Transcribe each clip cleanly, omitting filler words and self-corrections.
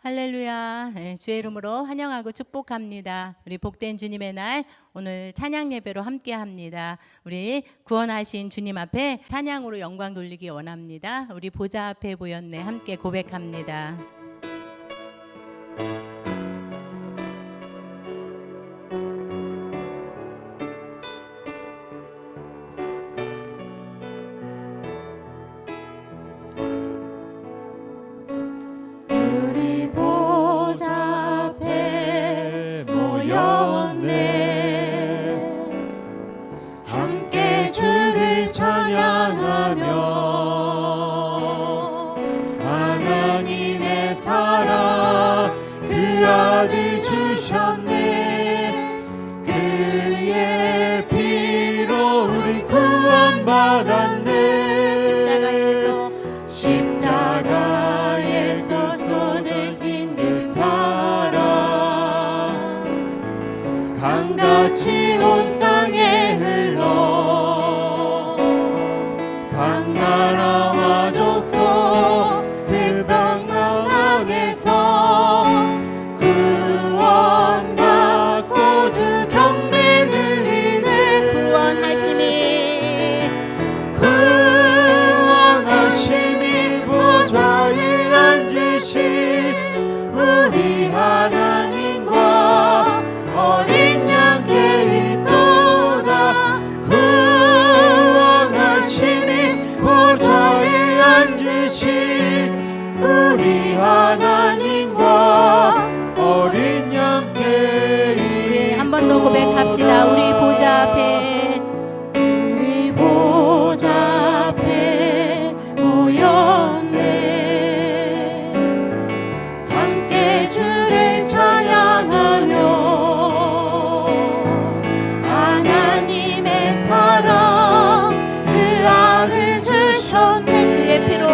할렐루야. 주의 이름으로 환영하고 축복합니다. 우리 복된 주님의 날 오늘 찬양 예배로 함께 합니다. 우리 구원하신 주님 앞에 찬양으로 영광 돌리기 원합니다. 우리 보좌 앞에 보였네 함께 고백합니다. 십자가에서 쏟으신 그 사랑 강같이 온 땅에 흘러 강나라와 족속 백성만 향해서 구원받고 주 경배 드리네. 구원하심이 보좌에 앉으신 우리 하나님과 어린 양께 있도다. 구원하심이 보좌에 앉으신 우리 하나님과 어린 양께 우리 한 번 더 고백합시다. 우리 보좌 앞에 우리 보좌 앞에 모였네. 함께 주를 찬양하며 하나님의 사랑 그 안을 주셨네. 그의 피로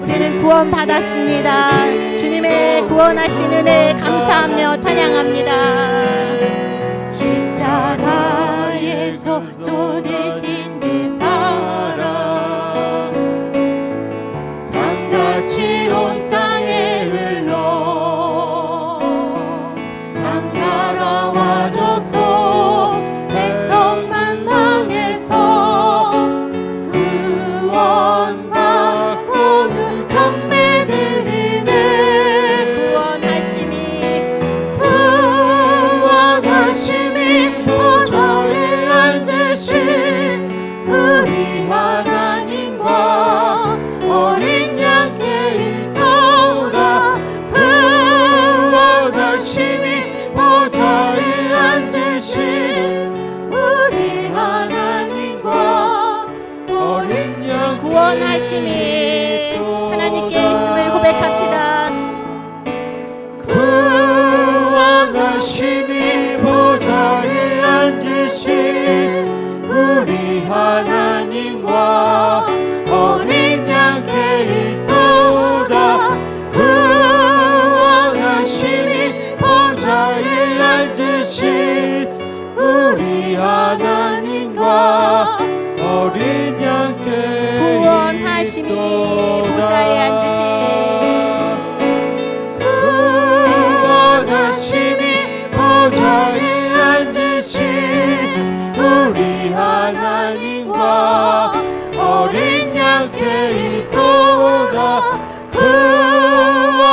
우리는 구원받았습니다. 주님의 구원하신 은혜 감사하며 찬양합니다. 십자가에서 쏟으신 그 사랑 강같이 온 땅에 흘러 강나라와 족속 백성만 향해서 구원받고 주 경배 드리네. 구원하심이 보좌에 앉으신 우리 하나님과 어린 양께 있도다. 구원하심이 보좌에 앉으신 우리 하나님과 어린 양께 구원하심이 하나님께 있음을 고백합시다. 구원하심이 보좌에 앉으신 우리 하나님과 어린 양께 있도다. 구원하심이 보좌에 앉으신 우리 하나님과 어린 양께 구원하심이 보좌에 앉으신 구원하심이 보좌에 앉으신 우리 하나님과 어린 양께 있도다.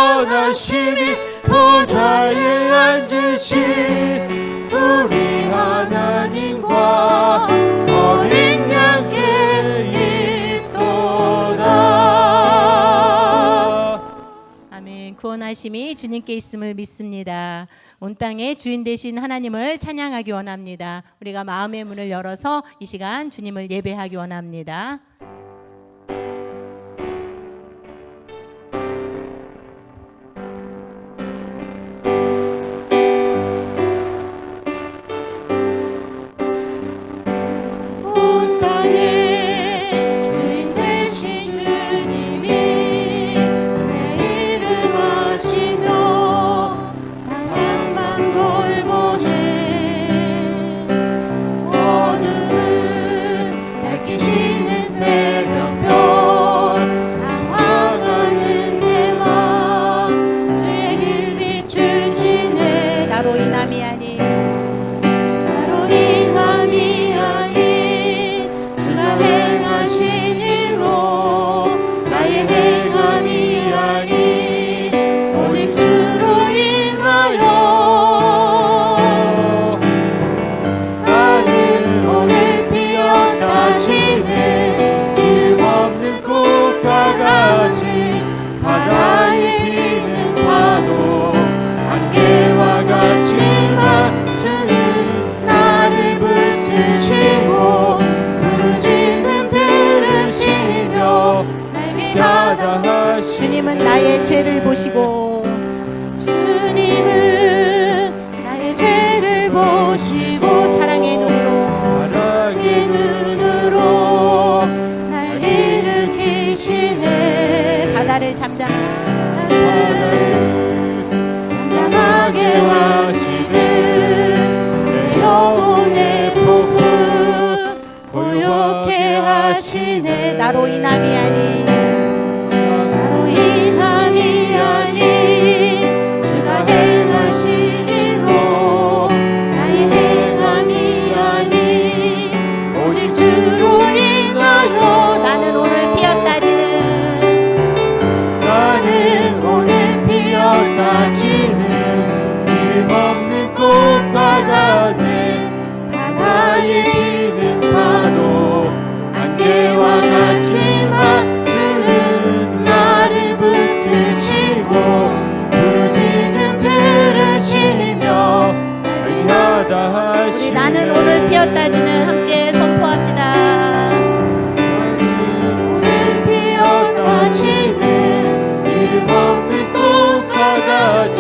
구원하심이 보좌에 앉으신 우리 하나님과 어린 양께 있도다. 아멘. 구원하심이 주님께 있음을 믿습니다. 온 땅의 주인 되신 하나님을 찬양하기 원합니다. 우리가 마음의 문을 열어서 이 시간 주님을 예배하기 원합니다. 온 땅의 주인 되신 주님이 내 이름 아시며 사랑만 돌보네. 오늘은 밝히시는 새로 하다 하시네. 주님은 나의 죄를 보시고 주님은 나의 죄를 보시고 사랑의 눈으로 사랑의 눈으로 날 일으키시네. 바다를 잠잠하게 하시는 내 영혼의 폭풍 고요케 하시네. 나로 인함이 아닌 나로 인함이 아닌 주가 행하신 일로 나의 행함이 아닌 오직 주로 인하여 나는 오늘 피었다지는 나는 오늘 피었다지는 이름 없는 꽃과 같네. 바다에 피는 파도 안개와 같지만 주는 나를 붙드시고 부르짖음 들으시며 달리하다 하시네. 우리 나는 오늘 피었다지는 함께 선포합시다. 오늘 피었다지는 이름 없는 꽃과 같이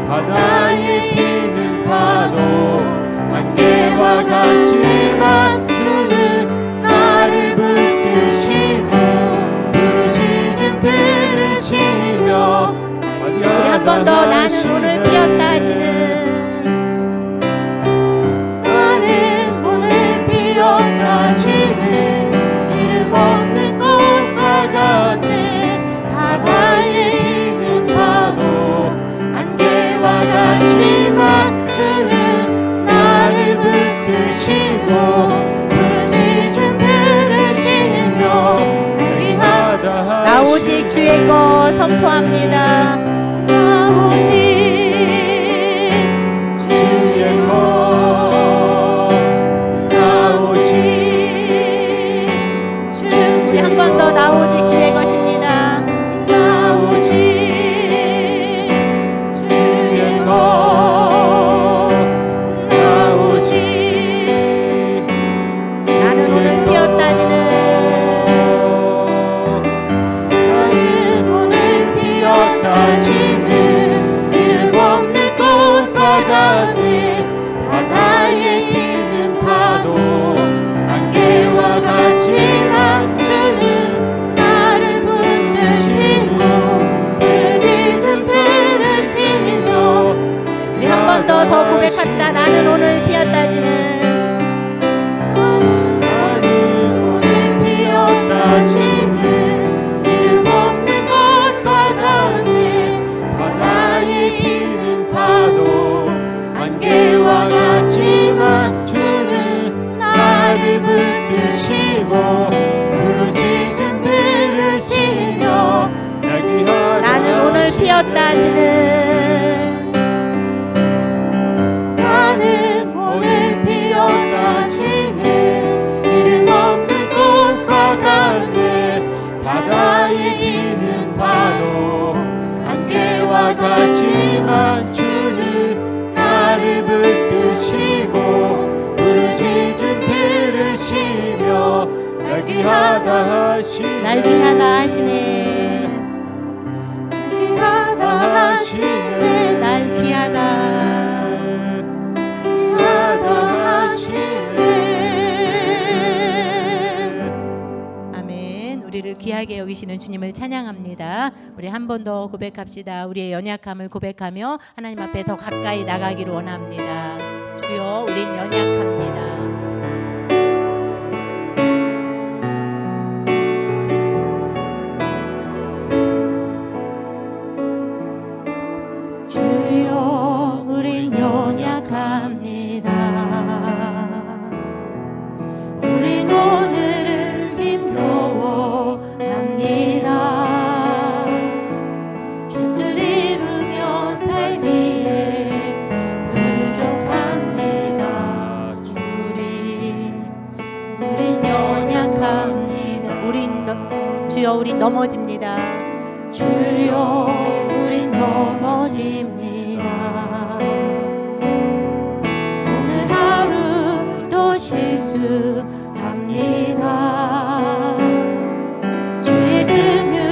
바다에 피는 파도 안개와 같지만 주는 나를 붙드시고 부르짖음 들으시며 우리 한 번 더 나는 오늘 피었다지는 나는 오늘 피었다지는 이름 없는 꽃과 같네. 바다에 피는 파도 안개와 같지만 주는 나를 붙드시고 부르짖음 들으시며 달리하다 나 오직 주의 것 선포합니다. 나 오직 주의 것 나 오직 주 우리 한 번 더 나 오직 주의 것입니다. 나 오직 주의 것 나 오직 나는 오늘 피었다지는 나는 오늘 피었다지는 이름 없는 꽃과 같네. 바다에 피는 파도 안개와 같지만 주는 나를 붙드시고 부르짖음 들으시며 우리 한 번 더 고백합시다. 나는 오늘 피었다지는 나는 오늘 피었다지는 이름 없는 꽃과 같네. 바다에 피는 파도 안개와 같지만 주는 나를 붙드시고 부르짖음 들으시며 나는 오늘 피었다지는 나는 오늘 피었다지는 이름 없는 꽃과 같네. 바다에 피는 파도 안개와 같지만 주는 나를 붙드시고 부르짖음 들으시며 날귀하다 하시네. 날귀하다 하시네. 날귀하다 하시네. 날귀하다. 아멘. 우리를 귀하게 여기시는 주님을 찬양합니다. 우리 한 번 더 고백합시다. 우리의 연약함을 고백하며 하나님 앞에 더 가까이 나가기를 원합니다. 주여, 우린 연약합니다. 주여 우린 연약합니다. 우린 오늘을 힘겨워합니다. 주 뜻 이루며 살기에 부족합니다. 우린 연약합니다. 주여, 우린 넘어집니다. 주여 우린 넘어집니다. 오늘 하루도 실수합니다. 주의 긍휼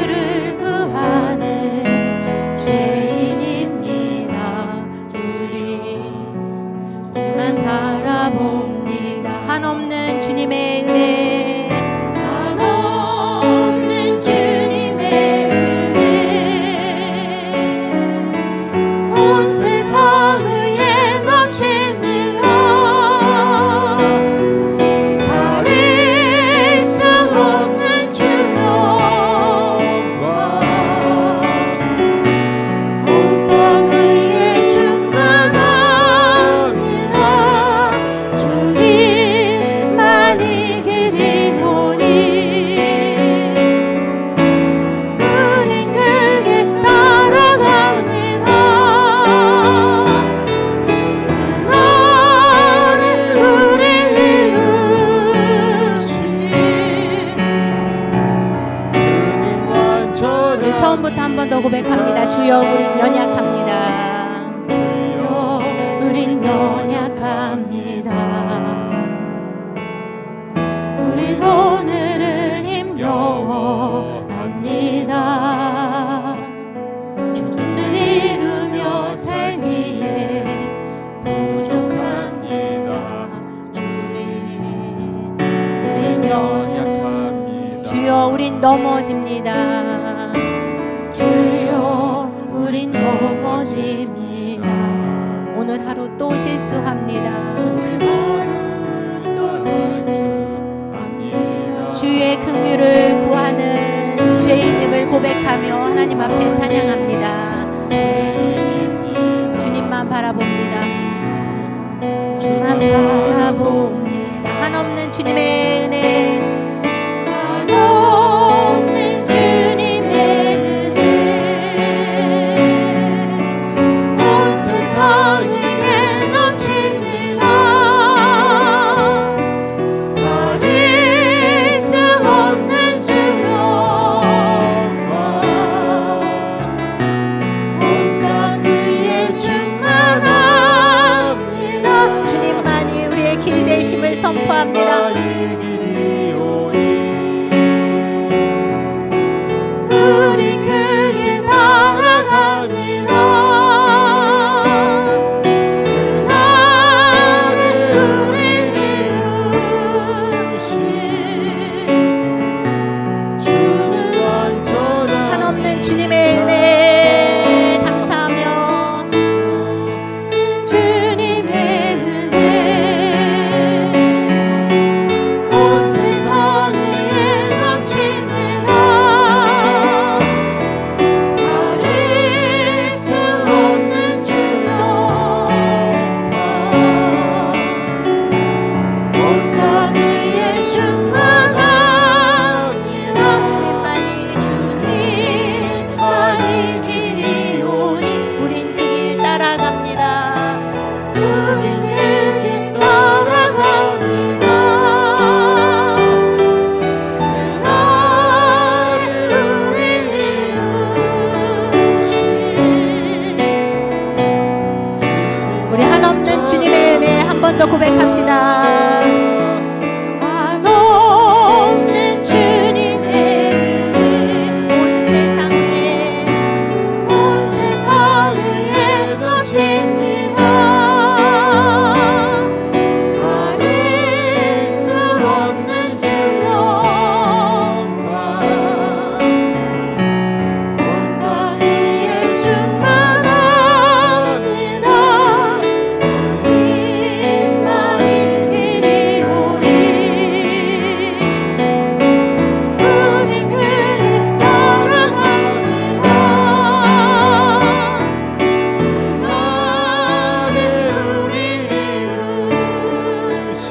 처음부터 한 번 더 고백합니다. 주여 우린 연약합니다. 주여 우린 연약합니다. 우린 오늘을 힘겨워합니다. 주뜻 이루며 살기에 부족합니다. 우린 연약합니다. 주여 우린 넘어집니다. 주여 우린 넘어집니다. 오늘 하루 또 실수합니다. 주의 긍휼을 구하는 죄인임을 고백하며 하나님 앞에 찬양합니다. 주님만 바라봅니다. 주만 바라봅니다. 한없는 주님의 은혜, 한없는 주님의 은혜, 온 세상 위에 넘칩니다. 버릴 수 없는 주여, 온 땅 위에 충만합니다. 주님만이 우리의 길 되심을 선포합니다. 우린 그 길 따라갑니다. 그날은 우릴 이루신 주는 완전한 한없는 주님의 은혜 감사하며 주님의 은혜, 온 세상 위에 넘칩니다. 버릴 수 없는 주여, 온 땅 위에 충만합니다. 주님만이 길이오니 우린 그 길 따라갑니다. 우린 그 길 따라갑니다. 그날은 우릴 이루신 우리 한없는 주님의 은혜 한 번 더 고백합시다. 한없는 주님의 은혜, 온 세상 위에 넘칩니다. 버릴 수 없는 주 영광, 온 땅 위에 충만합니다. 주님만이 길이오니 우린 그 길 따라갑니다. 그날은 우릴 이루신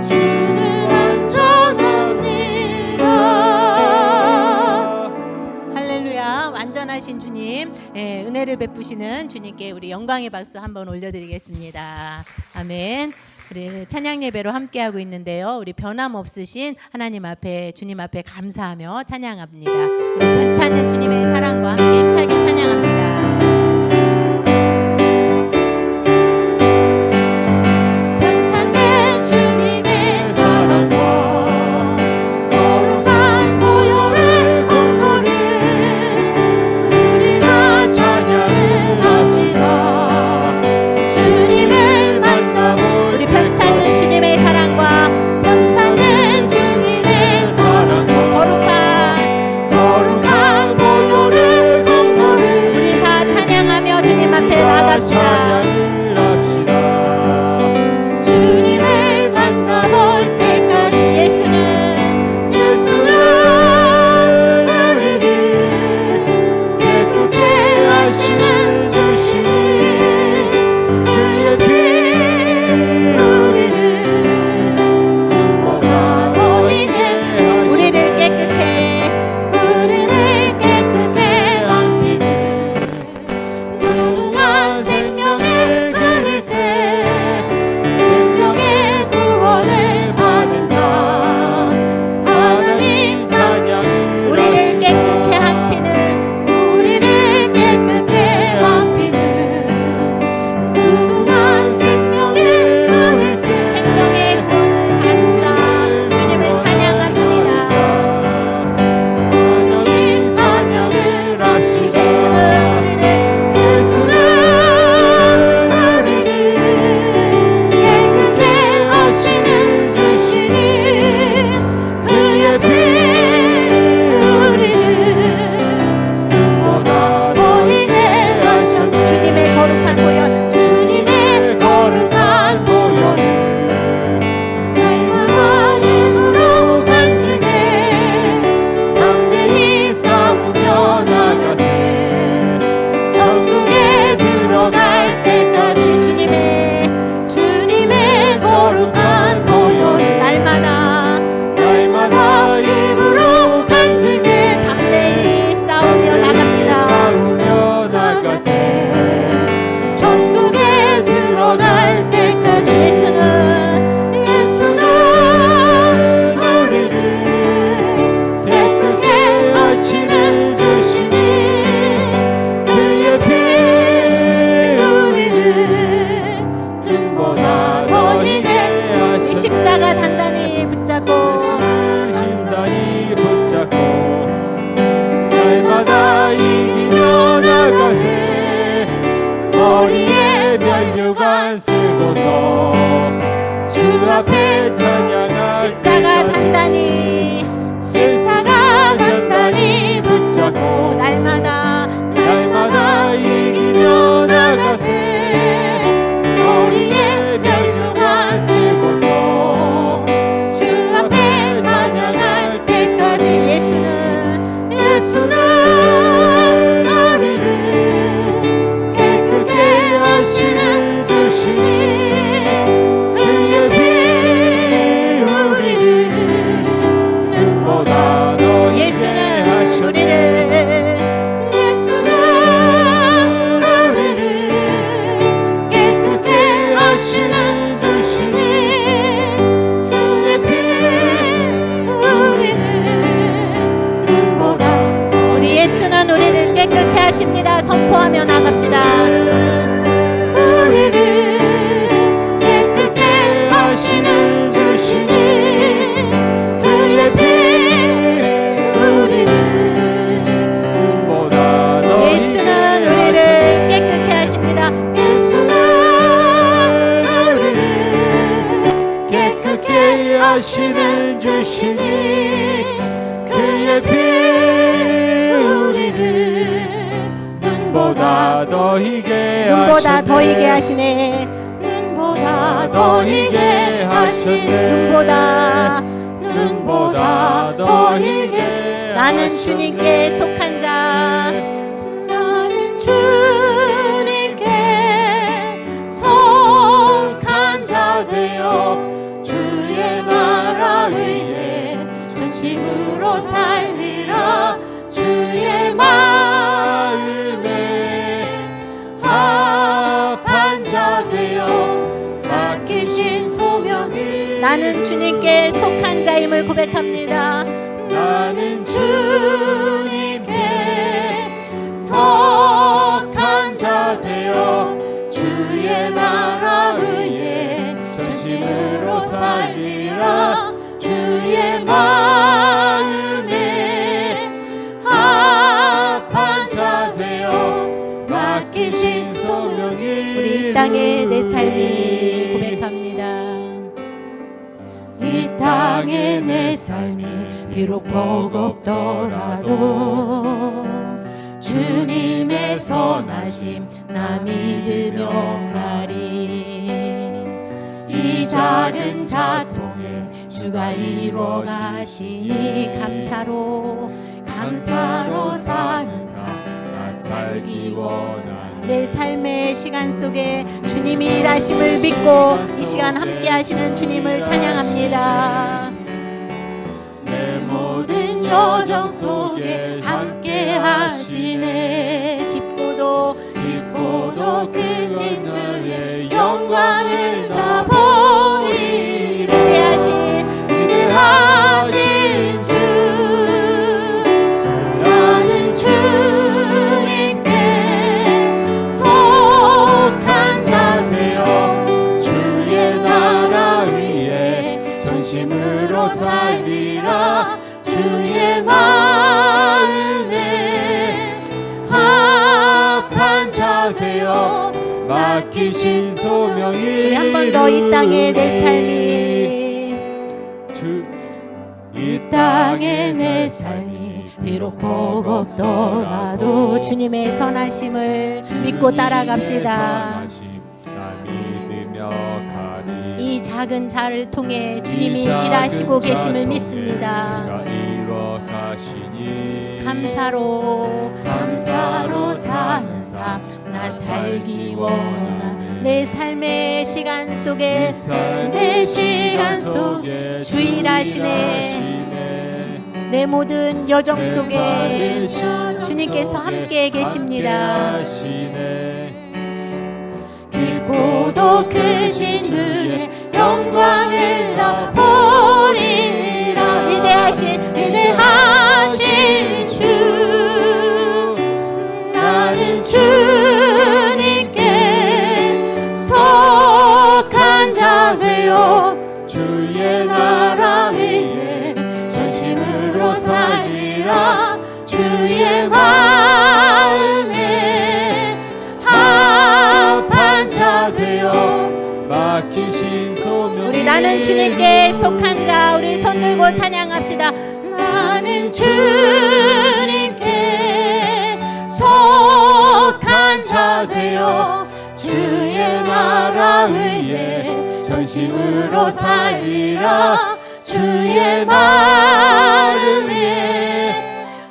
주는 안전합니다. 할렐루야. 완전하신 주님, 은혜를 베푸시는 주님께 우리 영광의 박수 한번 올려드리겠습니다. 아멘. 우리 찬양 예배로 함께하고 있는데요. 우리 변함없으신 하나님 앞에 주님 앞에 감사하며 찬양합니다. 우리 변찮는 주님의 사랑과 함께 힘차게 찬양합니다. 변찮는 주님의 사랑과 거룩한 보혈의 공로를 우리가 찬양을 하시라. 주님을 만나볼 우리 변찮는 주님의 사랑과 변찮는 주님의 사랑과 거룩한 보혈의 공로를 앞에 찬양할 십자가 때까지 단단히 십자가 단단히 붙잡고 날마다 이기며 나가세 머리에 멸류관 쓰고서 주 앞에 찬양할 때까지 예수는 우리를 깨끗게 하시는 주시니 그의 피 우리를 눈보다 예수는 우리를 깨끗게 하시는 주시니 주의 피 우리를 눈보다 우리 예수는 우리를 깨끗게 하십니다. 선포하며 나갑시다. 우리를 깨끗게 하시는 주시니 그의 피 우리를 눈보다 더 예수는 우리를 깨끗게 하십니다. 예수는 우리를 깨끗게 하시는 주시니 그의 피 우리를 눈보다 더 희게 하시네. 눈보다 더 희게 하시네. 눈보다 더 희게 나는 주님께 속한 자 나는 주님께 속한 자 되어 주의 나라 위에 전심으로 살리라 주의 마음에 합한 자 되어 맡기신 소명이 나는 주님께 속한 자임을 고백합니다. 나는 주님께 속한 자 되어 주의 나라 위에 전심으로 살리라 주의 마음에 합한 자 되어 맡기신 소명이 우리 이 땅의 내 삶이 고백합니다. 이 땅의 내 삶이 비록 버겁더라도 주님의 선하심 나 믿으며 가리 이 작은 자통에 주가 이루어 가시니 감사로 사는 삶 나 살기 원하니 내 삶의 시간 속에 주님이 일하심을 믿고 이 시간 함께 하시는 주님을 찬양합니다. 내 모든 여정 속에 함께 하시네 깊고도 크신 주의 영광을 나 보리 위대하신 주 나는 주님께 속한 자 되어 주의 나라 위에 전심으로 살리라 주의 마음에 합한 자 되어 맡기신 소명이 한 번 더 이 땅의 내 삶이 이 땅의 내 삶이 비록 버겁더라도 주님의 선하심을 믿고 따라갑시다. 이 작은 자를 통해 주님이 일하시고 계심을 믿습니다. 감사로 사는 삶 나 살기 원하 내 삶의 시간 속에 주 일하시네 내 모든 여정 속에 주님께서 함께 계십니다. 깊고도 크신 주의 영광을 나 보리라 위대하신 주 나는 주님께 속한 자 되어 주의 나라 위에 전심으로 살리라 주의 마음에 합한 자 되어 맡기신 소명 우리 나는 주님 찬양합시다. 나는 주님께 속한 자 되어 주의 나라 위에 전심으로 살리라. 주의 마음에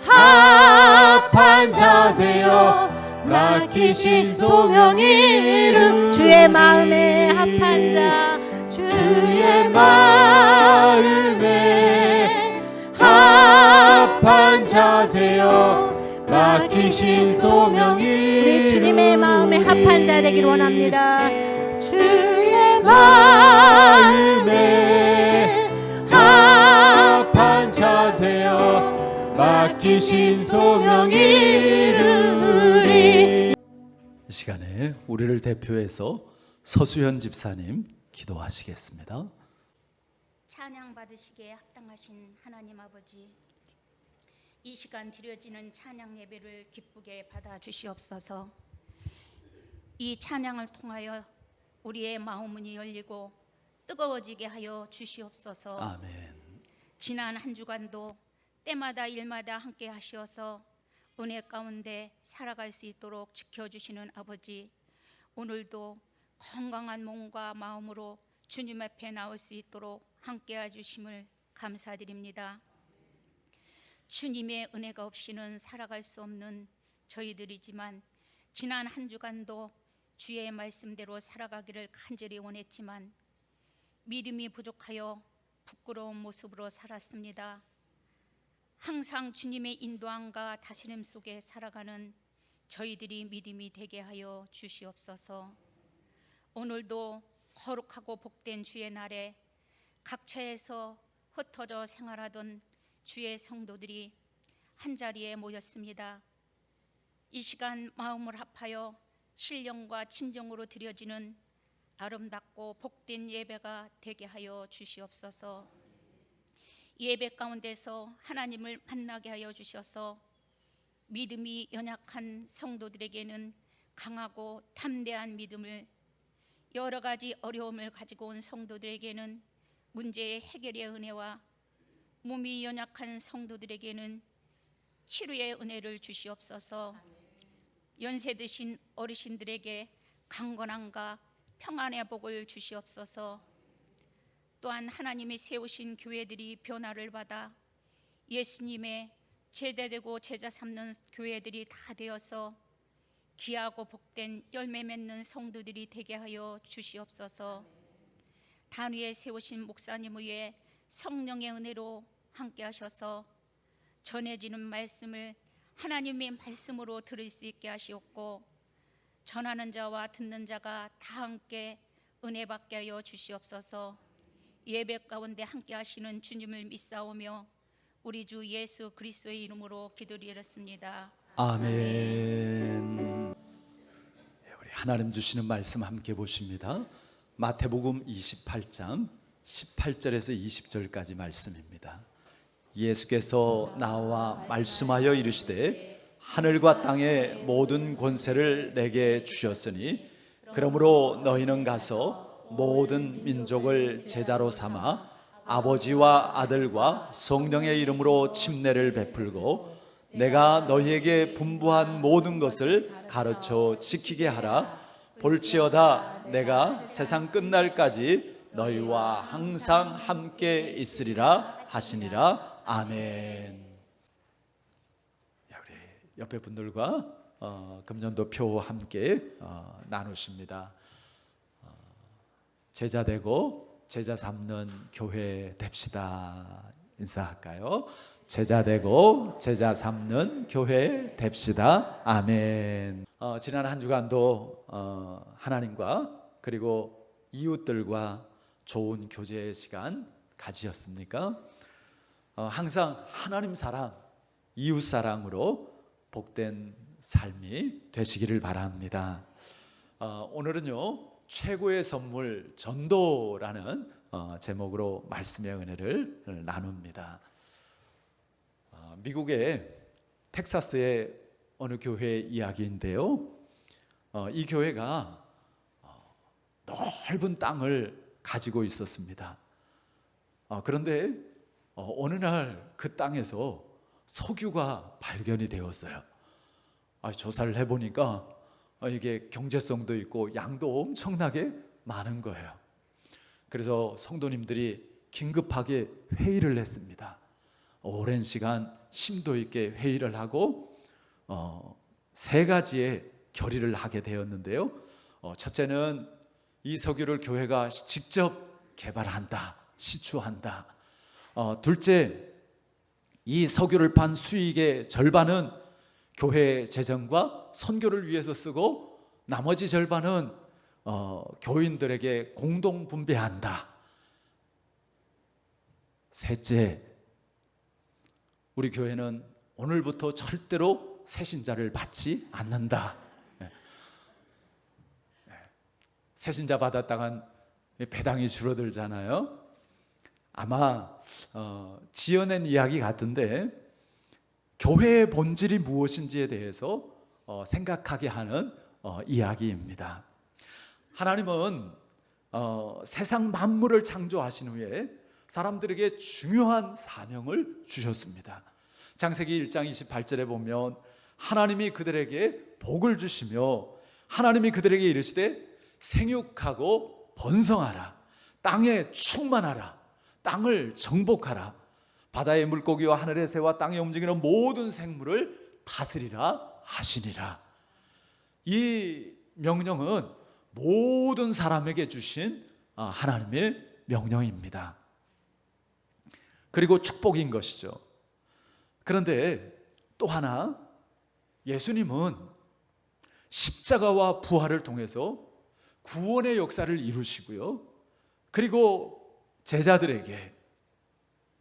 합한 자 되어 맡기신 소명이 이룬 주의 마음에 합한 자, 주의 마음에 합한 자 되어 맡기신 소명이 우리 주님의 마음에 합한 자 되길 원합니다. 주의 마음에 합한 자 되어 맡기신 소명이 이루리. 이 시간에 우리를 대표해서 서수현 집사님 기도하시겠습니다. 찬양 받으시기에 합당하신 하나님 아버지, 이 시간 드려지는 찬양 예배를 기쁘게 받아 주시옵소서. 이 찬양을 통하여 우리의 마음문이 열리고 뜨거워지게 하여 주시옵소서. 아멘. 지난 한 주간도 때마다 일마다 함께 하시어서 은혜 가운데 살아갈 수 있도록 지켜주시는 아버지, 오늘도 건강한 몸과 마음으로 주님 앞에 나올 수 있도록 함께해 주심을 감사드립니다. 주님의 은혜가 없이는 살아갈 수 없는 저희들이지만 지난 한 주간도 주의 말씀대로 살아가기를 간절히 원했지만 믿음이 부족하여 부끄러운 모습으로 살았습니다. 항상 주님의 인도함과 다스림 속에 살아가는 저희들이 믿음이 되게 하여 주시옵소서. 오늘도 거룩하고 복된 주의 날에 각처에서 흩어져 생활하던 주의 성도들이 한자리에 모였습니다. 이 시간 마음을 합하여 신령과 진정으로 드려지는 아름답고 복된 예배가 되게 하여 주시옵소서. 예배 가운데서 하나님을 만나게 하여 주셔서 믿음이 연약한 성도들에게는 강하고 담대한 믿음을, 여러 가지 어려움을 가지고 온 성도들에게는 문제의 해결의 은혜와 몸이 연약한 성도들에게는 치료의 은혜를 주시옵소서. 연세 드신 어르신들에게 강건함과 평안의 복을 주시옵소서. 또한 하나님이 세우신 교회들이 변화를 받아 예수님의 제대되고 제자 삼는 교회들이 다 되어서 귀하고 복된 열매 맺는 성도들이 되게 하여 주시옵소서. 단위에 세우신 목사님 위에 성령의 은혜로 함께 하셔서 전해지는 말씀을 하나님의 말씀으로 들을 수 있게 하시옵고 전하는 자와 듣는 자가 다 함께 은혜 받게 하여 주시옵소서. 예배 가운데 함께 하시는 주님을 믿사오며 우리 주 예수 그리스도의 이름으로 기도드렸습니다. 아멘. 우리 하나님 주시는 말씀 함께 보십니다. 마태복음 28장 18절에서 20절까지 말씀입니다. 예수께서 나와 말씀하여 이르시되 하늘과 땅의 모든 권세를 내게 주셨으니 그러므로 너희는 가서 모든 민족을 제자로 삼아 아버지와 아들과 성령의 이름으로 침례를 베풀고 내가 너희에게 분부한 모든 것을 가르쳐 지키게 하라. 볼지어다 내가 세상 끝날까지 너희와 항상 함께 있으리라 하시니라. 아멘. 우리 옆에 분들과 금년도 표 함께 나누십니다. 제자 되고 제자 삼는 교회 됩시다. 인사할까요? 제자 되고 제자 삼는 교회 됩시다. 아멘. 지난 한 주간도 하나님과 그리고 이웃들과 좋은 교제의 시간 가지셨습니까? 항상 하나님 사랑, 이웃 사랑으로 복된 삶이 되시기를 바랍니다. 오늘은요, 최고의 선물 전도라는 제목으로 말씀의 은혜를 나눕니다. 미국의 텍사스의 어느 교회 이야기인데요, 이 교회가 넓은 땅을 가지고 있었습니다. 그런데 어느 날 그 땅에서 석유가 발견이 되었어요. 조사를 해보니까 이게 경제성도 있고 양도 엄청나게 많은 거예요. 그래서 성도님들이 긴급하게 회의를 했습니다. 오랜 시간 심도 있게 회의를 하고 세 가지의 결의를 하게 되었는데요. 첫째는 이 석유를 교회가 직접 개발한다, 시추한다. 둘째, 이 석유를 판 수익의 절반은 교회 재정과 선교를 위해서 쓰고 나머지 절반은 교인들에게 공동 분배한다. 셋째, 우리 교회는 오늘부터 절대로 새신자를 받지 않는다. 새신자 받았다간 배당이 줄어들잖아요. 아마 지어낸 이야기 같은데 교회의 본질이 무엇인지에 대해서 생각하게 하는 이야기입니다. 하나님은 세상 만물을 창조하신 후에 사람들에게 중요한 사명을 주셨습니다. 창세기 1장 28절에 보면 하나님이 그들에게 복을 주시며 하나님이 그들에게 이르시되 생육하고 번성하라, 땅에 충만하라, 땅을 정복하라, 바다의 물고기와 하늘의 새와 땅에 움직이는 모든 생물을 다스리라 하시니라. 이 명령은 모든 사람에게 주신 하나님의 명령입니다. 그리고 축복인 것이죠. 그런데 또 하나, 예수님은 십자가와 부활을 통해서 구원의 역사를 이루시고요. 그리고 제자들에게,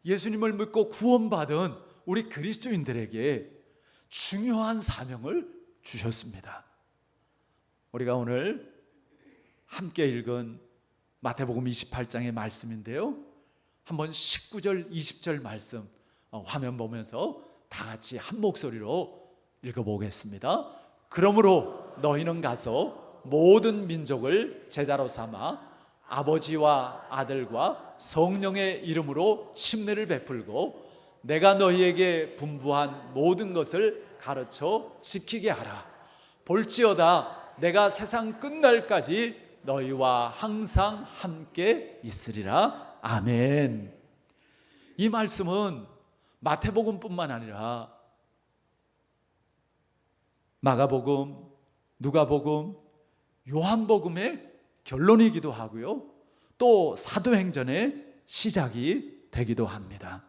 예수님을 믿고 구원받은 우리 그리스도인들에게 중요한 사명을 주셨습니다. 우리가 오늘 함께 읽은 마태복음 28장의 말씀인데요. 한번 19절, 20절 말씀 화면 보면서 다 같이 한 목소리로 읽어보겠습니다. 그러므로 너희는 가서 모든 민족을 제자로 삼아 아버지와 아들과 성령의 이름으로 침례를 베풀고 내가 너희에게 분부한 모든 것을 가르쳐 지키게 하라. 볼지어다 내가 세상 끝날까지 너희와 항상 함께 있으리라. 아멘. 이 말씀은 마태복음뿐만 아니라 마가복음, 누가복음, 요한복음의 결론이기도 하고요. 또 사도행전의 시작이 되기도 합니다.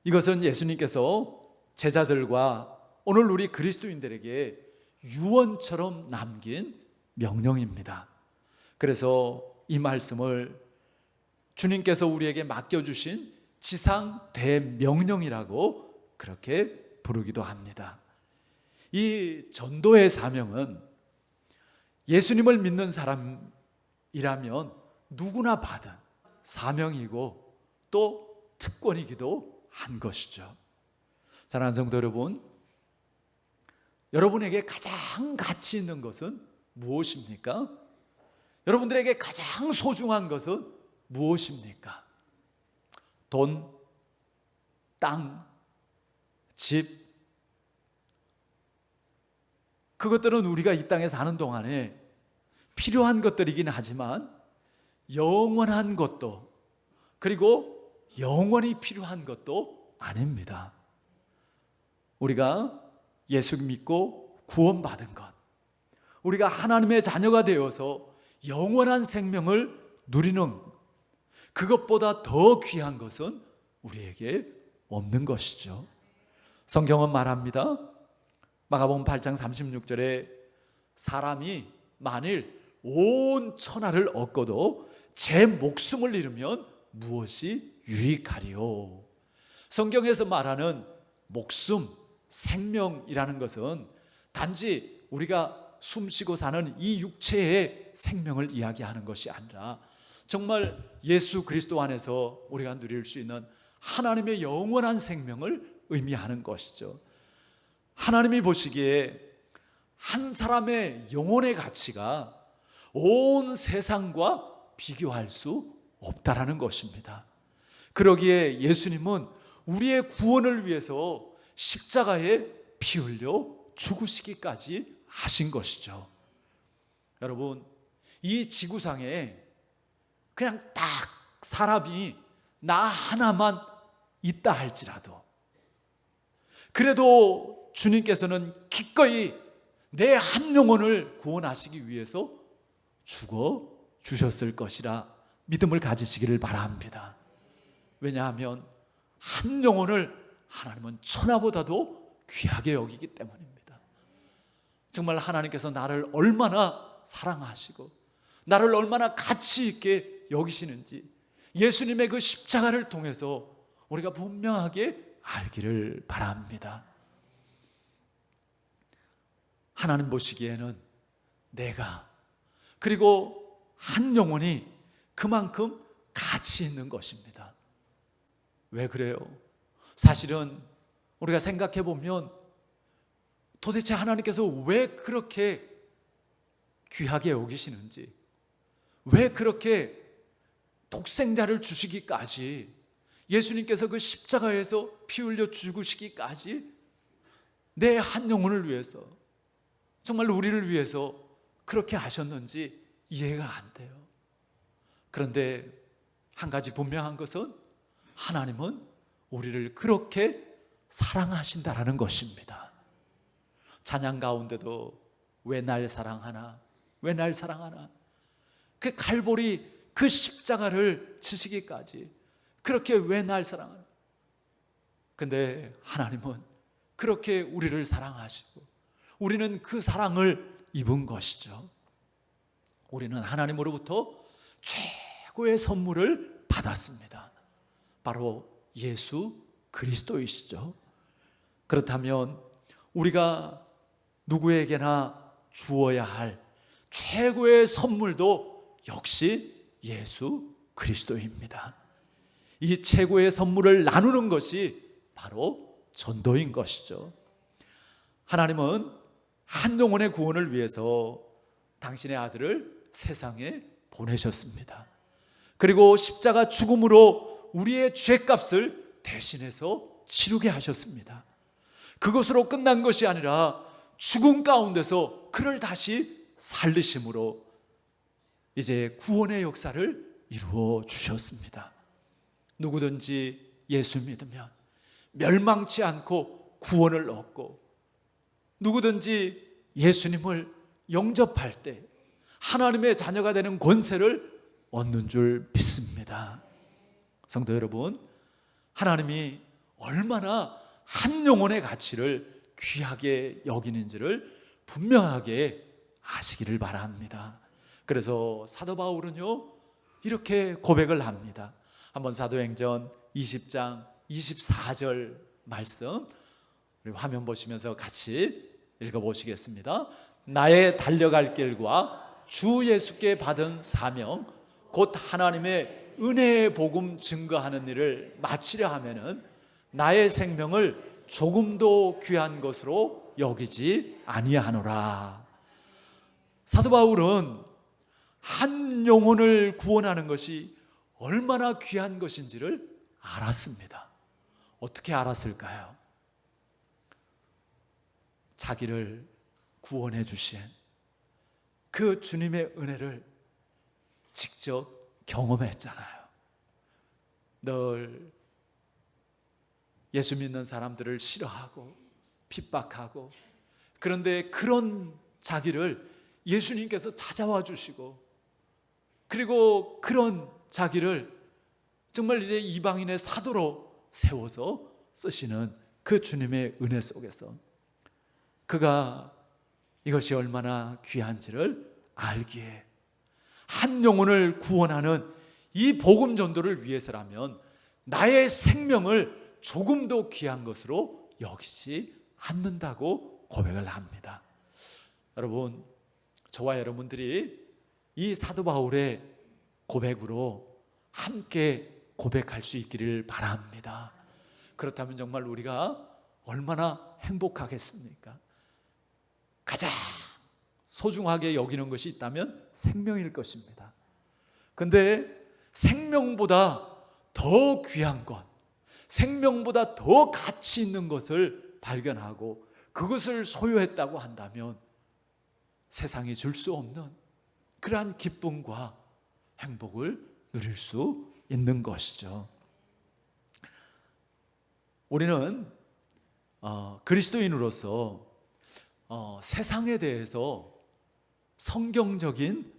이것은 예수님께서 제자들과 오늘 우리 그리스도인들에게 유언처럼 남긴 명령입니다. 그래서 이 말씀을 주님께서 우리에게 맡겨주신 지상 대명령이라고 그렇게 부르기도 합니다. 이 전도의 사명은 예수님을 믿는 사람이라면 누구나 받은 사명이고 또 특권이기도 한 것이죠. 사랑하는 성도 여러분, 여러분에게 가장 가치 있는 것은 무엇입니까? 여러분들에게 가장 소중한 것은 무엇입니까? 돈, 땅, 집, 그것들은 우리가 이 땅에 사는 동안에 필요한 것들이긴 하지만 영원한 것도 그리고 영원히 필요한 것도 아닙니다. 우리가 예수 믿고 구원받은 것, 우리가 하나님의 자녀가 되어서 영원한 생명을 누리는 그것보다 더 귀한 것은 우리에게 없는 것이죠. 성경은 말합니다. 마가복음 8장 36절에 사람이 만일 온 천하를 얻고도 제 목숨을 잃으면 무엇이 유익하리요? 성경에서 말하는 목숨, 생명이라는 것은 단지 우리가 숨쉬고 사는 이 육체의 생명을 이야기하는 것이 아니라 정말 예수 그리스도 안에서 우리가 누릴 수 있는 하나님의 영원한 생명을 의미하는 것이죠. 하나님이 보시기에 한 사람의 영혼의 가치가 온 세상과 비교할 수 없다라는 것입니다. 그러기에 예수님은 우리의 구원을 위해서 십자가에 피 흘려 죽으시기까지 하신 것이죠. 여러분, 이 지구상에 그냥 딱 사람이 나 하나만 있다 할지라도, 그래도 주님께서는 기꺼이 내 한 영혼을 구원하시기 위해서 죽어 주셨을 것이라 믿음을 가지시기를 바랍니다. 왜냐하면 한 영혼을 하나님은 천하보다도 귀하게 여기기 때문입니다. 정말 하나님께서 나를 얼마나 사랑하시고 나를 얼마나 가치 있게 여기시는지 예수님의 그 십자가를 통해서 우리가 분명하게 알기를 바랍니다. 하나님 보시기에는 내가, 그리고 한 영혼이 그만큼 가치 있는 것입니다. 왜 그래요? 사실은 우리가 생각해 보면 도대체 하나님께서 왜 그렇게 귀하게 여기시는지, 왜 그렇게 독생자를 주시기까지, 예수님께서 그 십자가에서 피 흘려 죽으시기까지 내 한 영혼을 위해서, 정말 우리를 위해서 그렇게 하셨는지 이해가 안 돼요. 그런데 한 가지 분명한 것은 하나님은 우리를 그렇게 사랑하신다라는 것입니다. 찬양 가운데도 왜 날 사랑하나, 왜 날 사랑하나, 그 갈보리 그 십자가를 지시기까지 그렇게 왜 날 사랑하나. 근데 하나님은 그렇게 우리를 사랑하시고 우리는 그 사랑을 입은 것이죠. 우리는 하나님으로부터 최고의 선물을 받았습니다. 바로 예수 그리스도이시죠. 그렇다면 우리가 누구에게나 주어야 할 최고의 선물도 역시 예수 그리스도입니다. 이 최고의 선물을 나누는 것이 바로 전도인 것이죠. 하나님은 한 영혼의 구원을 위해서 당신의 아들을 세상에 보내셨습니다. 그리고 십자가 죽음으로 우리의 죄값을 대신해서 치르게 하셨습니다. 그것으로 끝난 것이 아니라 죽음 가운데서 그를 다시 살리심으로 이제 구원의 역사를 이루어 주셨습니다. 누구든지 예수 믿으면 멸망치 않고 구원을 얻고, 누구든지 예수님을 영접할 때 하나님의 자녀가 되는 권세를 얻는 줄 믿습니다. 성도 여러분, 하나님이 얼마나 한 영혼의 가치를 귀하게 여기는지를 분명하게 아시기를 바랍니다. 그래서 사도 바울은요 이렇게 고백을 합니다. 한번 사도행전 20장 24절 말씀 우리 화면 보시면서 같이 읽어보시겠습니다. 나의 달려갈 길과 주 예수께 받은 사명 곧 하나님의 은혜의 복음 증거하는 일을 마치려 하면은 나의 생명을 조금도 귀한 것으로 여기지 아니하노라. 사도 바울은 한 영혼을 구원하는 것이 얼마나 귀한 것인지를 알았습니다. 어떻게 알았을까요? 자기를 구원해 주신 그 주님의 은혜를 직접 경험했잖아요. 늘 예수 믿는 사람들을 싫어하고 핍박하고, 그런데 그런 자기를 예수님께서 찾아와 주시고, 그리고 그런 자기를 정말 이제 이방인의 사도로 세워서 쓰시는 그 주님의 은혜 속에서 그가 이것이 얼마나 귀한지를 알기에 한 영혼을 구원하는 이 복음 전도를 위해서라면 나의 생명을 조금도 귀한 것으로 여기지 않는다고 고백을 합니다. 여러분, 저와 여러분들이 이 사도 바울의 고백으로 함께 고백할 수 있기를 바랍니다. 그렇다면 정말 우리가 얼마나 행복하겠습니까? 가장 소중하게 여기는 것이 있다면 생명일 것입니다. 근데 생명보다 더 귀한 것, 생명보다 더 가치 있는 것을 발견하고 그것을 소유했다고 한다면 세상이 줄 수 없는 그러한 기쁨과 행복을 누릴 수 있는 것이죠. 우리는 그리스도인으로서 세상에 대해서 성경적인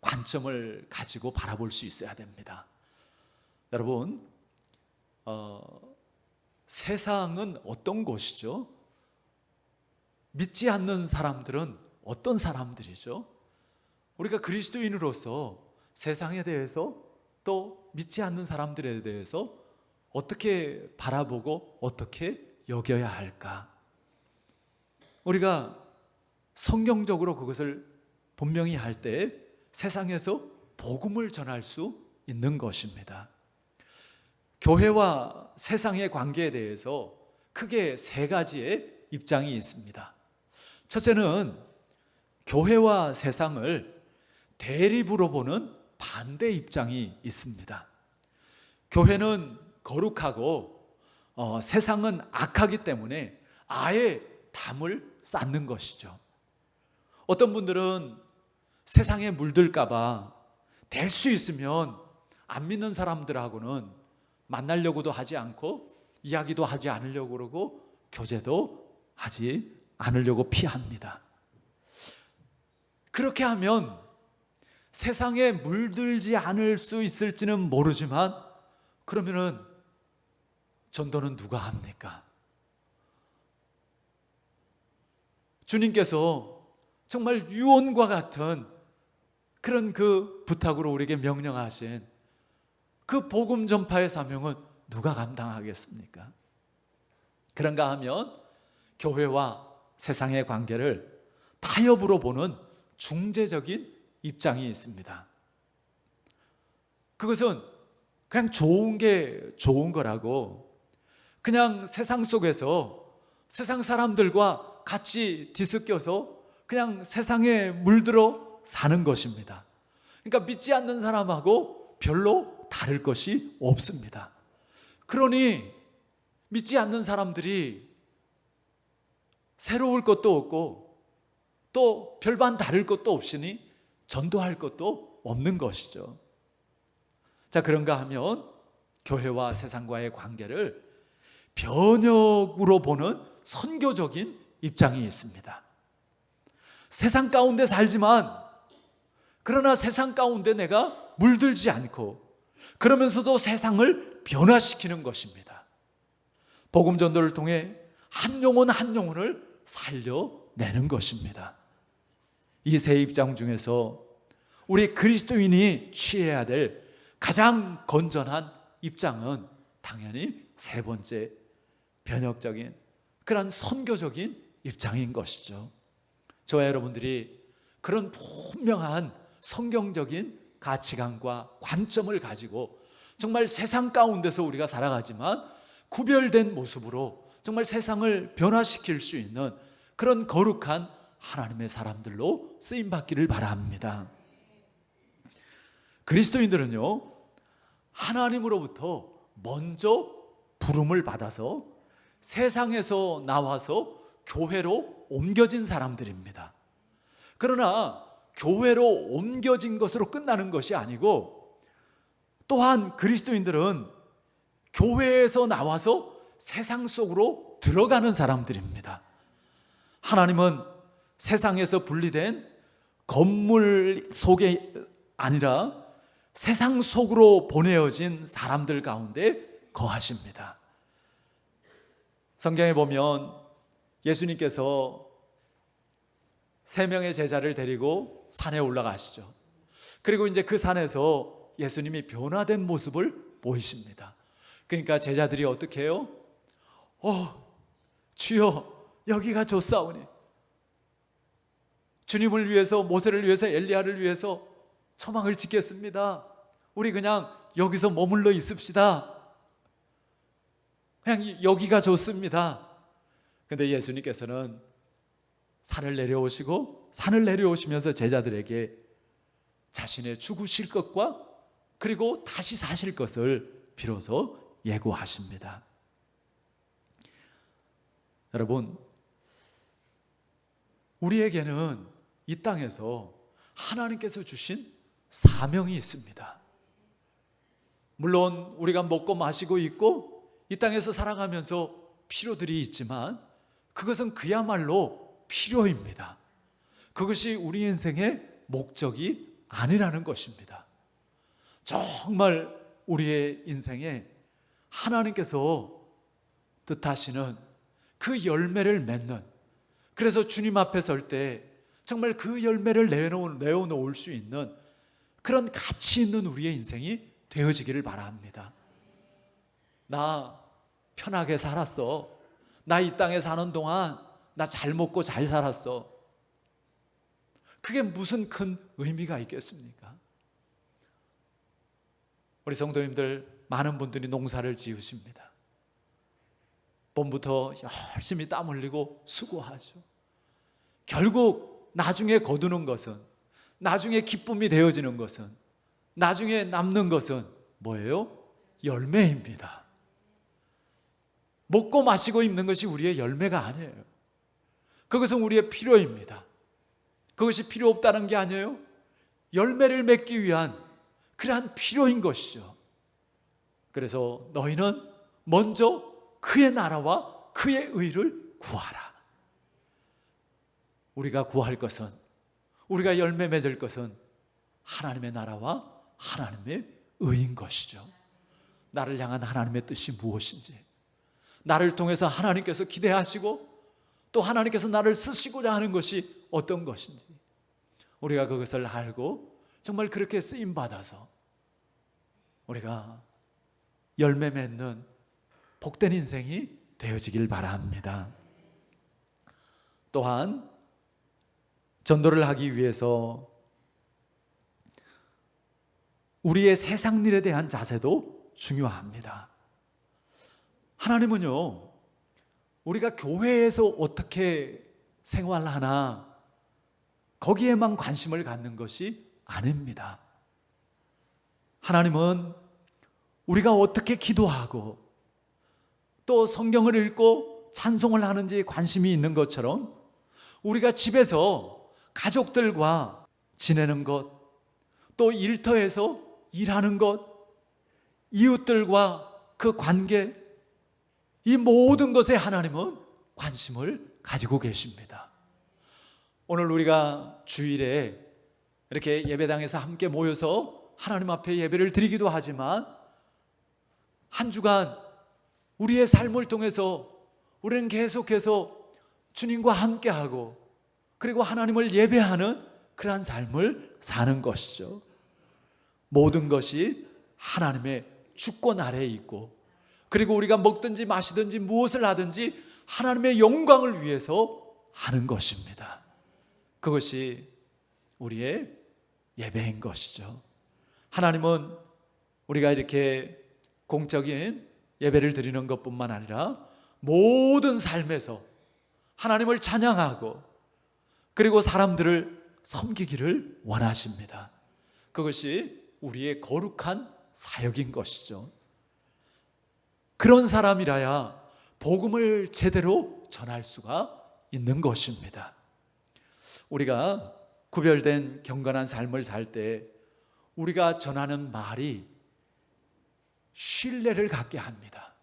관점을 가지고 바라볼 수 있어야 됩니다. 여러분, 세상은 어떤 곳이죠? 믿지 않는 사람들은 어떤 사람들이죠? 우리가 그리스도인으로서 세상에 대해서 또 믿지 않는 사람들에 대해서 어떻게 바라보고 어떻게 여겨야 할까? 우리가 성경적으로 그것을 분명히 할 때 세상에서 복음을 전할 수 있는 것입니다. 교회와 세상의 관계에 대해서 크게 세 가지의 입장이 있습니다. 첫째는 교회와 세상을 대립으로 보는 반대 입장이 있습니다. 교회는 거룩하고 세상은 악하기 때문에 아예 담을 쌓는 것이죠. 어떤 분들은 세상에 물들까 봐 될 수 있으면 안 믿는 사람들하고는 만나려고도 하지 않고 이야기도 하지 않으려고 그러고 교제도 하지 않으려고 피합니다. 그렇게 하면 세상에 물들지 않을 수 있을지는 모르지만 그러면은 전도는 누가 합니까? 주님께서 정말 유언과 같은 그런 그 부탁으로 우리에게 명령하신 그 복음 전파의 사명은 누가 감당하겠습니까? 그런가 하면 교회와 세상의 관계를 타협으로 보는 중재적인 입장이 있습니다. 그것은 그냥 좋은 게 좋은 거라고 그냥 세상 속에서 세상 사람들과 같이 뒤섞여서 그냥 세상에 물들어 사는 것입니다. 그러니까 믿지 않는 사람하고 별로 다를 것이 없습니다. 그러니 믿지 않는 사람들이 새로울 것도 없고 또 별반 다를 것도 없으니 전도할 것도 없는 것이죠. 자, 그런가 하면 교회와 세상과의 관계를 변혁으로 보는 선교적인 입장이 있습니다. 세상 가운데 살지만 그러나 세상 가운데 내가 물들지 않고 그러면서도 세상을 변화시키는 것입니다. 복음 전도를 통해 한 영혼 한 영혼을 살려내는 것입니다. 이 세 입장 중에서 우리 그리스도인이 취해야 될 가장 건전한 입장은 당연히 세 번째 변혁적인 그런 선교적인 입장인 것이죠. 저와 여러분들이 그런 분명한 성경적인 가치관과 관점을 가지고 정말 세상 가운데서 우리가 살아가지만 구별된 모습으로 정말 세상을 변화시킬 수 있는 그런 거룩한 하나님의 사람들로 쓰임받기를 바랍니다. 그리스도인들은요, 하나님으로부터 먼저 부름을 받아서 세상에서 나와서 교회로 옮겨진 사람들입니다. 그러나 교회로 옮겨진 것으로 끝나는 것이 아니고 또한 그리스도인들은 교회에서 나와서 세상 속으로 들어가는 사람들입니다. 하나님은 세상에서 분리된 건물 속에 아니라 세상 속으로 보내어진 사람들 가운데 거하십니다. 성경에 보면 예수님께서 3명의 제자를 데리고 산에 올라가시죠. 그리고 이제 그 산에서 예수님이 변화된 모습을 보이십니다. 그러니까 제자들이 어떻게 해요? 주여, 여기가 좋사오니 주님을 위해서, 모세를 위해서, 엘리야를 위해서 초막을 짓겠습니다. 우리 그냥 여기서 머물러 있읍시다. 그냥 여기가 좋습니다. 근데 예수님께서는 산을 내려오시면서 제자들에게 자신의 죽으실 것과 그리고 다시 사실 것을 비로소 예고하십니다. 여러분, 우리에게는 이 땅에서 하나님께서 주신 사명이 있습니다. 물론 우리가 먹고 마시고 있고 이 땅에서 살아가면서 필요들이 있지만 그것은 그야말로 필요입니다. 그것이 우리 인생의 목적이 아니라는 것입니다. 정말 우리의 인생에 하나님께서 뜻하시는 그 열매를 맺는, 그래서 주님 앞에 설 때 정말 그 열매를 내어놓을 수 있는 그런 가치 있는 우리의 인생이 되어지기를 바랍니다. 나 편하게 살았어. 나 이 땅에 사는 동안 나 잘 먹고 잘 살았어. 그게 무슨 큰 의미가 있겠습니까? 우리 성도님들 많은 분들이 농사를 지으십니다. 봄부터 열심히 땀 흘리고 수고하죠. 결국 나중에 거두는 것은, 나중에 기쁨이 되어지는 것은, 나중에 남는 것은 뭐예요? 열매입니다. 먹고 마시고 입는 것이 우리의 열매가 아니에요. 그것은 우리의 필요입니다. 그것이 필요 없다는 게 아니에요. 열매를 맺기 위한 그러한 필요인 것이죠. 그래서 너희는 먼저 그의 나라와 그의 의를 구하라. 우리가 구할 것은, 우리가 열매 맺을 것은 하나님의 나라와 하나님의 의인 것이죠. 나를 향한 하나님의 뜻이 무엇인지, 나를 통해서 하나님께서 기대하시고 또 하나님께서 나를 쓰시고자 하는 것이 어떤 것인지 우리가 그것을 알고 정말 그렇게 쓰임받아서 우리가 열매 맺는 복된 인생이 되어지길 바랍니다. 또한 전도를 하기 위해서 우리의 세상 일에 대한 자세도 중요합니다. 하나님은요, 우리가 교회에서 어떻게 생활하나 거기에만 관심을 갖는 것이 아닙니다. 하나님은 우리가 어떻게 기도하고 또 성경을 읽고 찬송을 하는지 관심이 있는 것처럼 우리가 집에서 가족들과 지내는 것, 또 일터에서 일하는 것, 이웃들과 그 관계, 이 모든 것에 하나님은 관심을 가지고 계십니다. 오늘 우리가 주일에 이렇게 예배당에서 함께 모여서 하나님 앞에 예배를 드리기도 하지만 한 주간 우리의 삶을 통해서 우리는 계속해서 주님과 함께하고 그리고 하나님을 예배하는 그러한 삶을 사는 것이죠. 모든 것이 하나님의 주권 아래에 있고 그리고 우리가 먹든지 마시든지 무엇을 하든지 하나님의 영광을 위해서 하는 것입니다. 그것이 우리의 예배인 것이죠. 하나님은 우리가 이렇게 공적인 예배를 드리는 것뿐만 아니라 모든 삶에서 하나님을 찬양하고 그리고 사람들을 섬기기를 원하십니다. 그것이 우리의 거룩한 사역인 것이죠. 그런 사람이라야 복음을 제대로 전할 수가 있는 것입니다. 우리가 구별된 경건한 삶을 살 때 우리가 전하는 말이 신뢰를 갖게 합니다.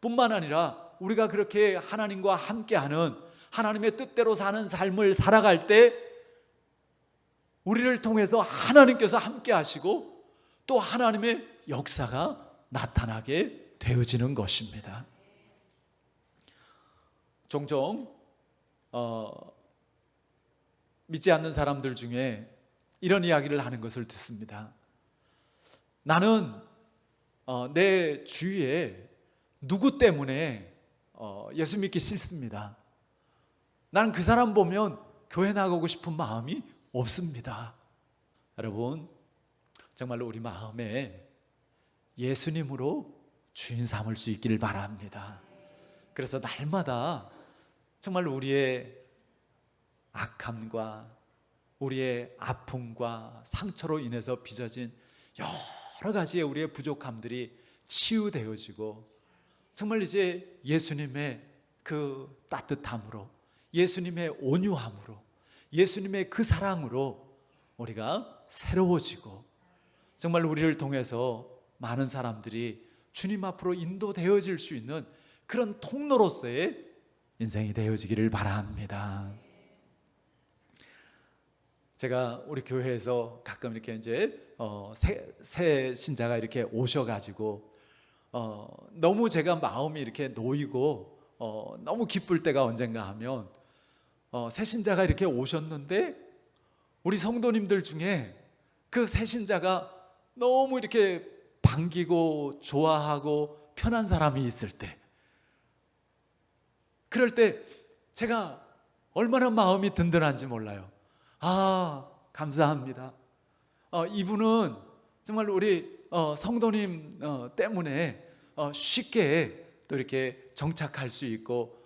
뿐만 아니라 우리가 그렇게 하나님과 함께하는 하나님의 뜻대로 사는 삶을 살아갈 때 우리를 통해서 하나님께서 함께 하시고 또 하나님의 역사가 나타나게 되어지는 것입니다. 종종 믿지 않는 사람들 중에 이런 이야기를 하는 것을 듣습니다. 나는 내 주위에 누구 때문에 예수 믿기 싫습니다. 나는 그 사람 보면 교회 나가고 싶은 마음이 없습니다. 여러분, 정말로 우리 마음에 예수님으로 주인 삼을 수 있기를 바랍니다. 그래서 날마다 정말 우리의 악함과 우리의 아픔과 상처로 인해서 빚어진 여러 가지의 우리의 부족함들이 치유되어지고 정말 이제 예수님의 그 따뜻함으로, 예수님의 온유함으로, 예수님의 그 사랑으로 우리가 새로워지고 정말 우리를 통해서 많은 사람들이 주님 앞으로 인도되어질 수 있는 그런 통로로서의 인생이 되어지기를 바랍니다. 제가 우리 교회에서 가끔 이렇게 이제 새 신자가 이렇게 오셔가지고 너무 제가 마음이 이렇게 놓이고 너무 기쁠 때가 언젠가 하면 새 신자가 이렇게 오셨는데 우리 성도님들 중에 그 새 신자가 너무 이렇게 반기고 좋아하고 편한 사람이 있을 때, 그럴 때 제가 얼마나 마음이 든든한지 몰라요. 아, 감사합니다. 이분은 정말 우리 성도님 때문에 쉽게 또 이렇게 정착할 수 있고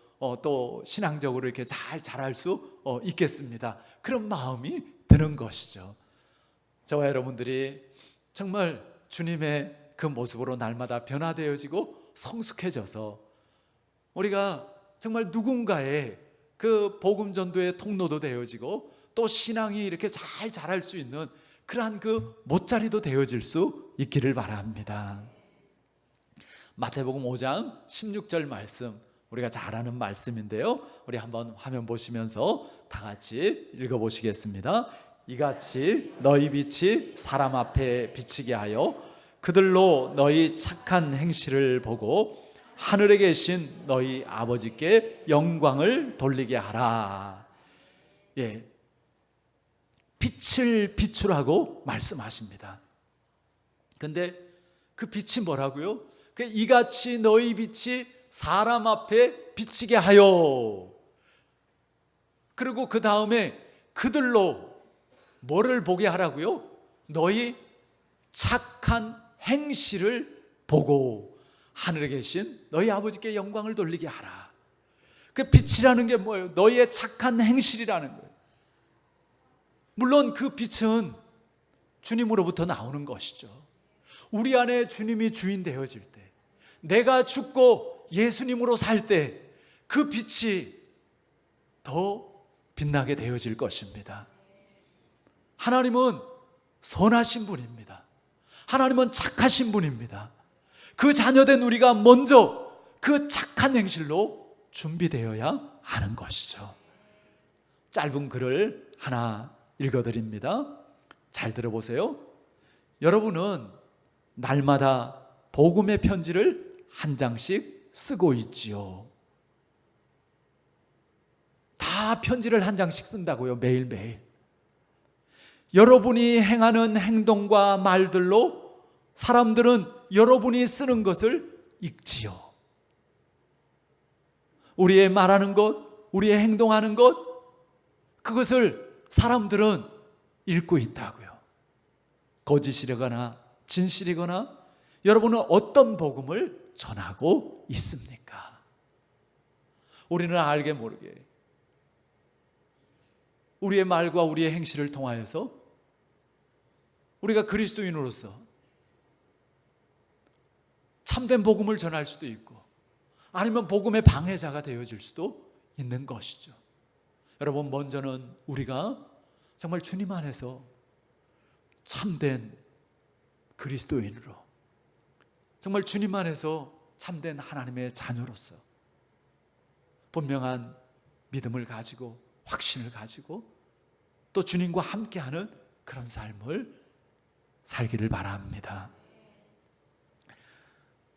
또 신앙적으로 이렇게 잘 자랄 수 있겠습니다. 그런 마음이 드는 것이죠. 저와 여러분들이 정말 주님의 그 모습으로 날마다 변화되어지고 성숙해져서 우리가 정말 누군가의 그 복음 전도의 통로도 되어지고 또 신앙이 이렇게 잘 자랄 수 있는 그러한 그 못자리도 되어질 수 있기를 바랍니다. 마태복음 5장 16절 말씀, 우리가 잘 아는 말씀인데요, 우리 한번 화면 보시면서 다 같이 읽어보시겠습니다. 이같이 너희 빛이 사람 앞에 비치게 하여 그들로 너희 착한 행실을 보고 하늘에 계신 너희 아버지께 영광을 돌리게 하라. 예, 빛을 비추라고 말씀하십니다. 근데 그 빛이 뭐라고요? 이같이 너희 빛이 사람 앞에 비치게 하여, 그리고 그 다음에 그들로 뭐를 보게 하라고요? 너희 착한 행실을 보고 하늘에 계신 너희 아버지께 영광을 돌리게 하라. 그 빛이라는 게 뭐예요? 너희의 착한 행실이라는 거예요. 물론 그 빛은 주님으로부터 나오는 것이죠. 우리 안에 주님이 주인 되어질 때, 내가 죽고 예수님으로 살 때 그 빛이 더 빛나게 되어질 것입니다. 하나님은 선하신 분입니다. 하나님은 착하신 분입니다. 그 자녀된 우리가 먼저 그 착한 행실로 준비되어야 하는 것이죠. 짧은 글을 하나 읽어드립니다. 잘 들어보세요. 여러분은 날마다 복음의 편지를 한 장씩 쓰고 있지요. 다 편지를 한 장씩 쓴다고요, 매일매일. 여러분이 행하는 행동과 말들로 사람들은 여러분이 쓰는 것을 읽지요. 우리의 말하는 것, 우리의 행동하는 것, 그것을 사람들은 읽고 있다고요. 거짓이거나 진실이거나 여러분은 어떤 복음을 전하고 있습니까? 우리는 알게 모르게 우리의 말과 우리의 행실을 통하여서 우리가 그리스도인으로서 참된 복음을 전할 수도 있고 아니면 복음의 방해자가 되어질 수도 있는 것이죠. 여러분, 먼저는 우리가 정말 주님 안에서 참된 그리스도인으로, 정말 주님 안에서 참된 하나님의 자녀로서 분명한 믿음을 가지고 확신을 가지고 또 주님과 함께하는 그런 삶을 살기를 바랍니다.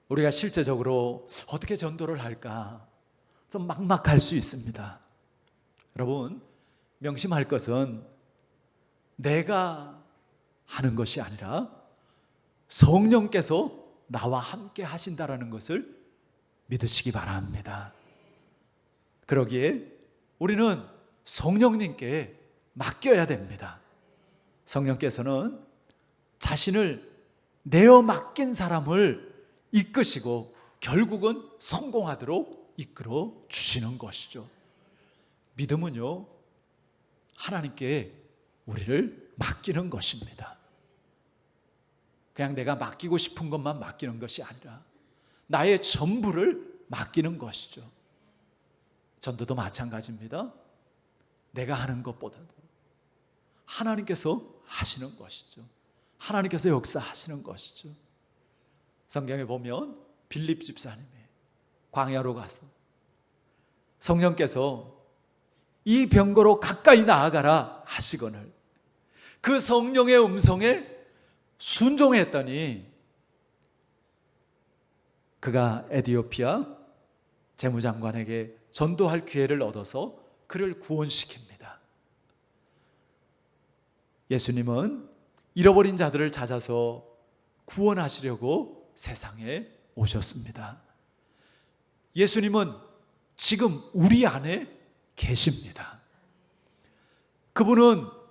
우리가 실제적으로 어떻게 전도를 할까 좀 막막할 수 있습니다. 여러분, 명심할 것은 내가 하는 것이 아니라 성령께서 나와 함께 하신다라는 것을 믿으시기 바랍니다. 그러기에 우리는 성령님께 맡겨야 됩니다. 성령께서는 자신을 내어 맡긴 사람을 이끄시고 결국은 성공하도록 이끌어 주시는 것이죠. 믿음은요, 하나님께 우리를 맡기는 것입니다. 그냥 내가 맡기고 싶은 것만 맡기는 것이 아니라 나의 전부를 맡기는 것이죠. 전도도 마찬가지입니다. 내가 하는 것보다도 하나님께서 하시는 것이죠. 하나님께서 역사하시는 것이죠. 성경에 보면 빌립 집사님이 광야로 가서 성령께서 이 병거로 가까이 나아가라 하시거늘 그 성령의 음성에 순종했더니 그가 에디오피아 재무장관에게 전도할 기회를 얻어서 그를 구원시킵니다. 예수님은 잃어버린 자들을 찾아서 구원하시려고 세상에 오셨습니다. 예수님은 지금 우리 안에 계십니다. 그분은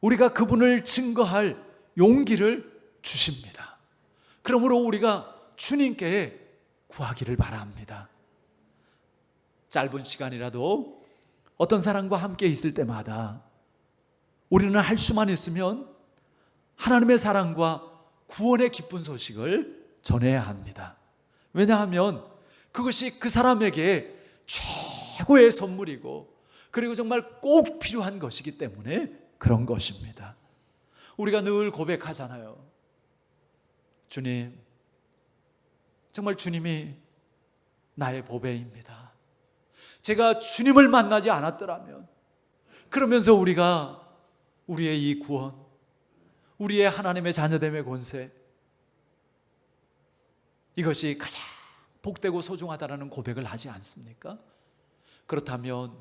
우리가 그분을 증거할 용기를 주십니다. 그러므로 우리가 주님께 구하기를 바랍니다. 짧은 시간이라도 어떤 사람과 함께 있을 때마다 우리는 할 수만 있으면 하나님의 사랑과 구원의 기쁜 소식을 전해야 합니다. 왜냐하면 그것이 그 사람에게 최고의 선물이고 그리고 정말 꼭 필요한 것이기 때문에 그런 것입니다. 우리가 늘 고백하잖아요. 주님, 정말 주님이 나의 보배입니다. 제가 주님을 만나지 않았더라면, 그러면서 우리가 우리의 이 구원, 우리의 하나님의 자녀됨의 권세, 이것이 가장 복되고 소중하다는 고백을 하지 않습니까? 그렇다면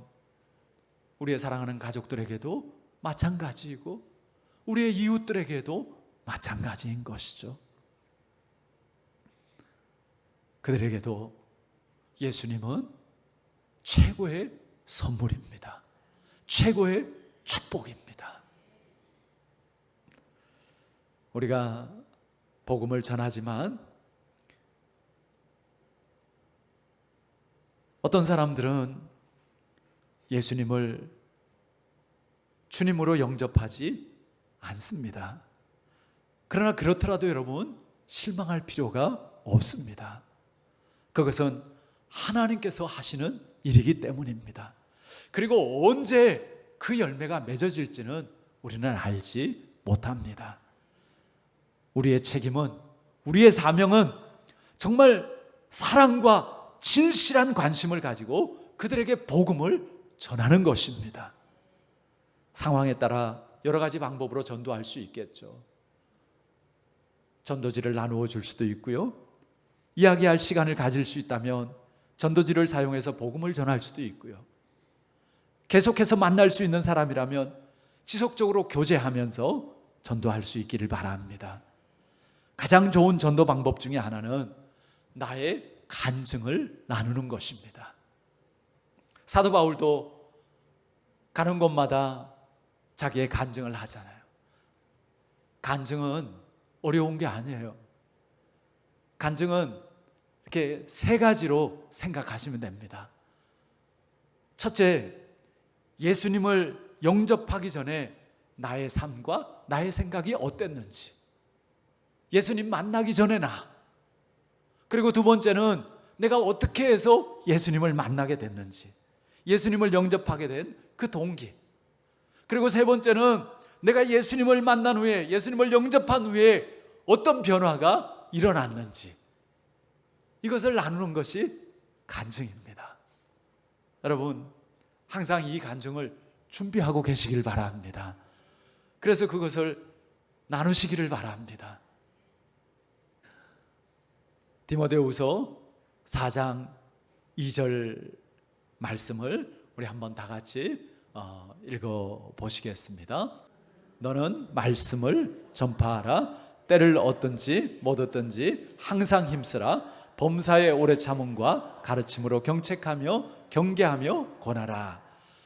우리의 사랑하는 가족들에게도 마찬가지이고 우리의 이웃들에게도 마찬가지인 것이죠. 그들에게도 예수님은 최고의 선물입니다. 최고의 축복입니다. 우리가 복음을 전하지만 어떤 사람들은 예수님을 주님으로 영접하지 않습니다. 그러나 그렇더라도 여러분 실망할 필요가 없습니다. 그것은 하나님께서 하시는 일이기 때문입니다. 그리고 언제 그 열매가 맺어질지는 우리는 알지 못합니다. 우리의 책임은, 우리의 사명은 정말 사랑과 진실한 관심을 가지고 그들에게 복음을 전하는 것입니다. 상황에 따라 여러 가지 방법으로 전도할 수 있겠죠. 전도지를 나누어 줄 수도 있고요. 이야기할 시간을 가질 수 있다면 전도지를 사용해서 복음을 전할 수도 있고요. 계속해서 만날 수 있는 사람이라면 지속적으로 교제하면서 전도할 수 있기를 바랍니다. 가장 좋은 전도 방법 중에 하나는 나의 간증을 나누는 것입니다. 사도 바울도 가는 곳마다 자기의 간증을 하잖아요. 간증은 어려운 게 아니에요. 간증은 이렇게 세 가지로 생각하시면 됩니다. 첫째, 예수님을 영접하기 전에 나의 삶과 나의 생각이 어땠는지, 예수님 만나기 전에 나, 그리고 두 번째는 내가 어떻게 해서 예수님을 만나게 됐는지, 예수님을 영접하게 된 그 동기, 그리고 세 번째는 내가 예수님을 만난 후에, 예수님을 영접한 후에 어떤 변화가 일어났는지, 이것을 나누는 것이 간증입니다. 여러분, 항상 이 간증을 준비하고 계시길 바랍니다. 그래서 그것을 나누시기를 바랍니다. 디모데후서 4장 2절 말씀을 우리 한번 다 같이 읽어 보시겠습니다. 너는 말씀을 전파하라. 때를 얻든지 못 얻든지 항상 힘쓰라. 범사의 오래 참음과 가르침으로 경책하며 경계하며 권하라.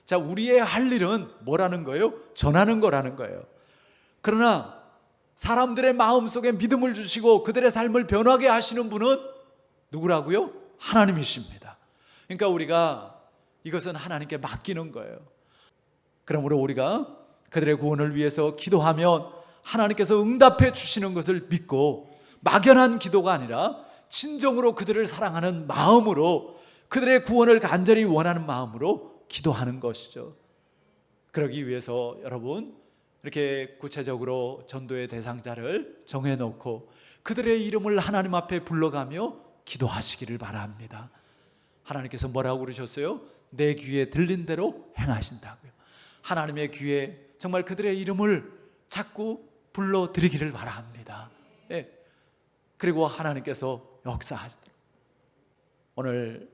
자, 우리의 할 일은 뭐라는 거예요? 전하는 거라는 거예요. 그러나 사람들의 마음속에 믿음을 주시고 그들의 삶을 변하게 하시는 분은 누구라고요? 하나님이십니다. 그러니까 우리가 이것은 하나님께 맡기는 거예요. 그러므로 우리가 그들의 구원을 위해서 기도하면 하나님께서 응답해 주시는 것을 믿고 막연한 기도가 아니라 진정으로 그들을 사랑하는 마음으로, 그들의 구원을 간절히 원하는 마음으로 기도하는 것이죠. 그러기 위해서 여러분, 이렇게 구체적으로 전도의 대상자를 정해놓고 그들의 이름을 하나님 앞에 불러가며 기도하시기를 바랍니다. 하나님께서 뭐라고 그러셨어요? 내 귀에 들린 대로 행하신다고요. 하나님의 귀에 정말 그들의 이름을 자꾸 불러드리기를 바랍니다. 예. 그리고 하나님께서 역사하시도록. 오늘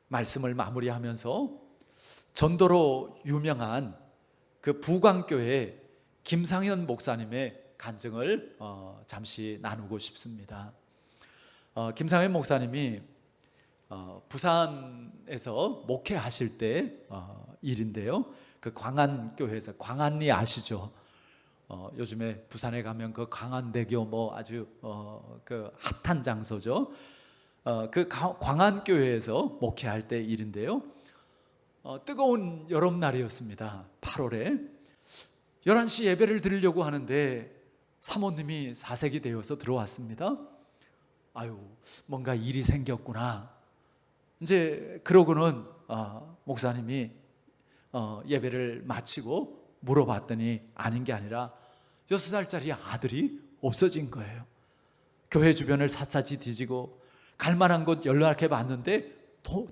말씀을 마무리하면서 전도로 유명한 그 부광교회 김상현 목사님의 간증을 잠시 나누고 싶습니다. 김상현 목사님이 부산에서 목회하실 때 일인데요. 그 광안교회에서, 광안리 아시죠? 요즘에 부산에 가면 그 광안대교 뭐 아주 그 핫한 장소죠. 그 광안교회에서 목회할 때 일인데요. 뜨거운 여름날이었습니다. 8월에 11시 예배를 드리려고 하는데 사모님이 사색이 되어서 들어왔습니다. 아유, 뭔가 일이 생겼구나. 이제 그러고는 목사님이 예배를 마치고 물어봤더니 아닌 게 아니라 6살짜리 아들이 없어진 거예요. 교회 주변을 샅샅이 뒤지고 갈 만한 곳 연락해 봤는데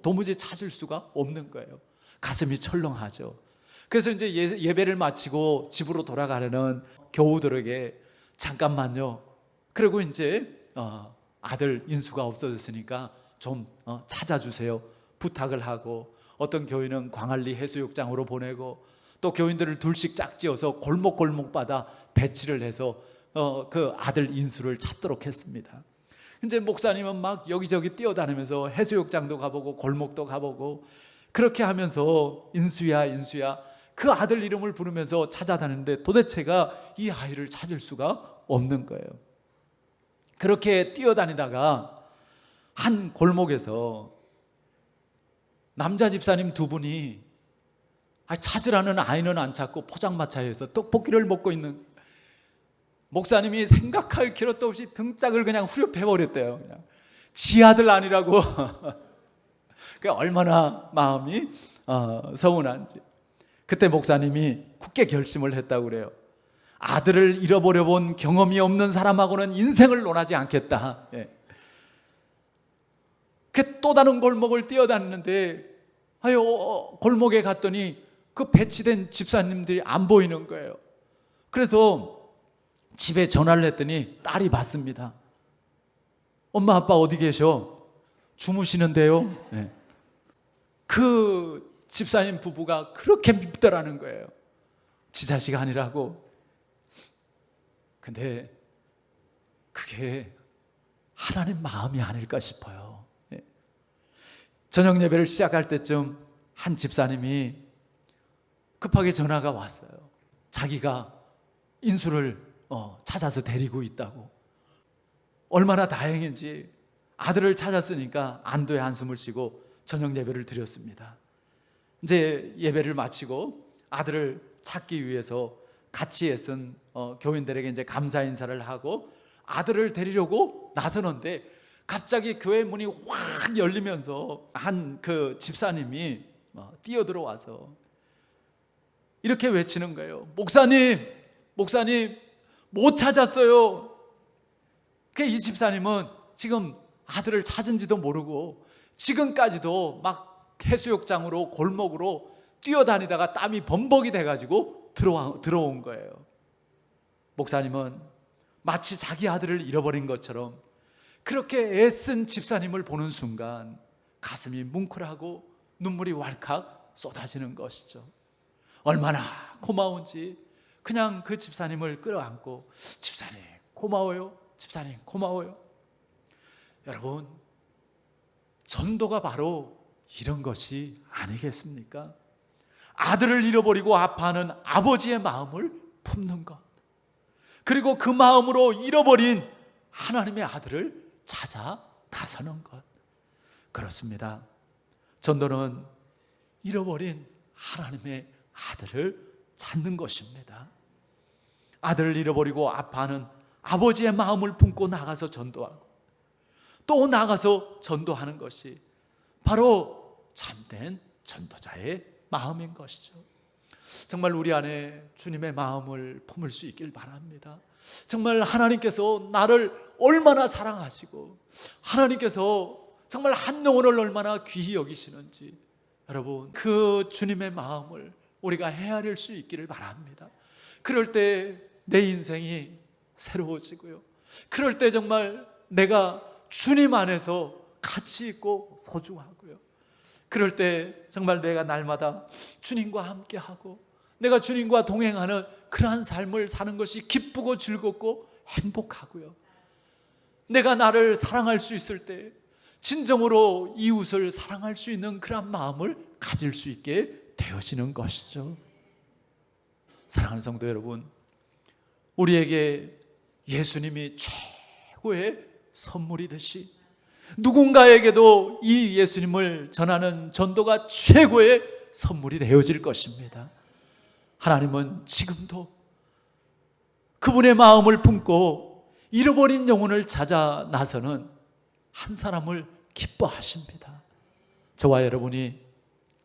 도무지 찾을 수가 없는 거예요. 가슴이 철렁하죠. 그래서 이제 예배를 마치고 집으로 돌아가려는 교우들에게 잠깐만요. 그리고 이제 아들 인수가 없어졌으니까 좀 찾아주세요. 부탁을 하고, 어떤 교인은 광안리 해수욕장으로 보내고, 또 교인들을 둘씩 짝지어서 골목골목마다 배치를 해서 그 아들 인수를 찾도록 했습니다. 이제 목사님은 막 여기저기 뛰어다니면서 해수욕장도 가보고 골목도 가보고 그렇게 하면서 인수야 인수야 그 아들 이름을 부르면서 찾아다니는데 도대체가 이 아이를 찾을 수가 없는 거예요. 그렇게 뛰어다니다가 한 골목에서 남자 집사님 두 분이 찾으라는 아이는 안 찾고 포장마차에서 떡볶이를 먹고 있는, 목사님이 생각할 겨를도 없이 등짝을 그냥 후려패버렸대요. 그냥 지 아들 아니라고. 그 얼마나 마음이 서운한지. 그때 목사님이 굳게 결심을 했다고 그래요. 아들을 잃어버려 본 경험이 없는 사람하고는 인생을 논하지 않겠다. 예. 그 또 다른 골목을 뛰어다니는데 골목에 갔더니 그 배치된 집사님들이 안 보이는 거예요. 그래서 집에 전화를 했더니 딸이 받습니다. 엄마 아빠 어디 계셔? 주무시는데요. 네. 그 집사님 부부가 그렇게 밉더라는 거예요. 지 자식 아니라고. 근데 그게 하나님 마음이 아닐까 싶어요. 네. 저녁 예배를 시작할 때쯤 한 집사님이 급하게 전화가 왔어요. 자기가 인수를 찾아서 데리고 있다고. 얼마나 다행인지 아들을 찾았으니까 안도의 한숨을 쉬고 저녁 예배를 드렸습니다. 이제 예배를 마치고 아들을 찾기 위해서 같이 애쓴 교인들에게 이제 감사 인사를 하고 아들을 데리려고 나서는데 갑자기 교회 문이 확 열리면서 한 그 집사님이 뛰어들어와서 이렇게 외치는 거예요. 목사님, 목사님 못 찾았어요. 이 집사님은 지금 아들을 찾은지도 모르고 지금까지도 막 해수욕장으로 골목으로 뛰어다니다가 땀이 범벅이 돼가지고 들어온 거예요. 목사님은 마치 자기 아들을 잃어버린 것처럼 그렇게 애쓴 집사님을 보는 순간 가슴이 뭉클하고 눈물이 왈칵 쏟아지는 것이죠. 얼마나 고마운지 그냥 그 집사님을 끌어안고 집사님 고마워요, 집사님 고마워요. 여러분, 전도가 바로 이런 것이 아니겠습니까? 아들을 잃어버리고 아파하는 아버지의 마음을 품는 것, 그리고 그 마음으로 잃어버린 하나님의 아들을 찾아 나서는 것. 그렇습니다. 전도는 잃어버린 하나님의 아들을 찾는 것입니다. 아들을 잃어버리고 아파하는 아버지의 마음을 품고 나가서 전도하고 또 나가서 전도하는 것이 바로 참된 전도자의 마음인 것이죠. 정말 우리 안에 주님의 마음을 품을 수 있길 바랍니다. 정말 하나님께서 나를 얼마나 사랑하시고 하나님께서 정말 한 영혼을 얼마나 귀히 여기시는지, 여러분 그 주님의 마음을 우리가 헤아릴 수 있기를 바랍니다. 그럴 때 내 인생이 새로워지고요, 그럴 때 정말 내가 주님 안에서 가치 있고 소중하고요, 그럴 때 정말 내가 날마다 주님과 함께하고 내가 주님과 동행하는 그러한 삶을 사는 것이 기쁘고 즐겁고 행복하고요, 내가 나를 사랑할 수 있을 때 진정으로 이웃을 사랑할 수 있는 그런 마음을 가질 수 있게 되어지는 것이죠. 사랑하는 성도 여러분, 우리에게 예수님이 최고의 선물이듯이 누군가에게도 이 예수님을 전하는 전도가 최고의 선물이 되어질 것입니다. 하나님은 지금도 그분의 마음을 품고 잃어버린 영혼을 찾아 나서는 한 사람을 기뻐하십니다. 저와 여러분이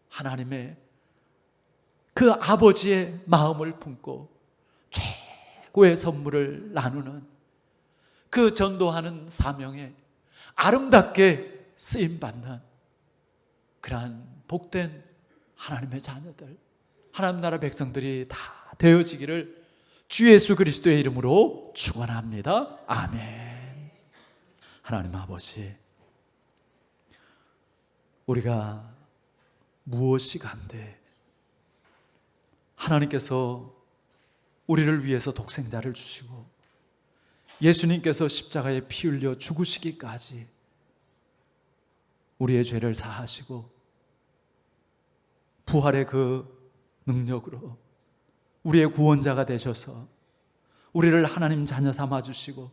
하나님의 그 아버지의 마음을 품고 최고의 선물을 나누는 그 전도하는 사명에 아름답게 쓰임받는 그러한 복된 하나님의 자녀들, 하나님 나라 백성들이 다 되어지기를 주 예수 그리스도의 이름으로 축원합니다. 아멘. 하나님 아버지, 우리가 무엇이 간데 하나님께서 우리를 위해서 독생자를 주시고 예수님께서 십자가에 피 흘려 죽으시기까지 우리의 죄를 사하시고 부활의 그 능력으로 우리의 구원자가 되셔서 우리를 하나님 자녀 삼아 주시고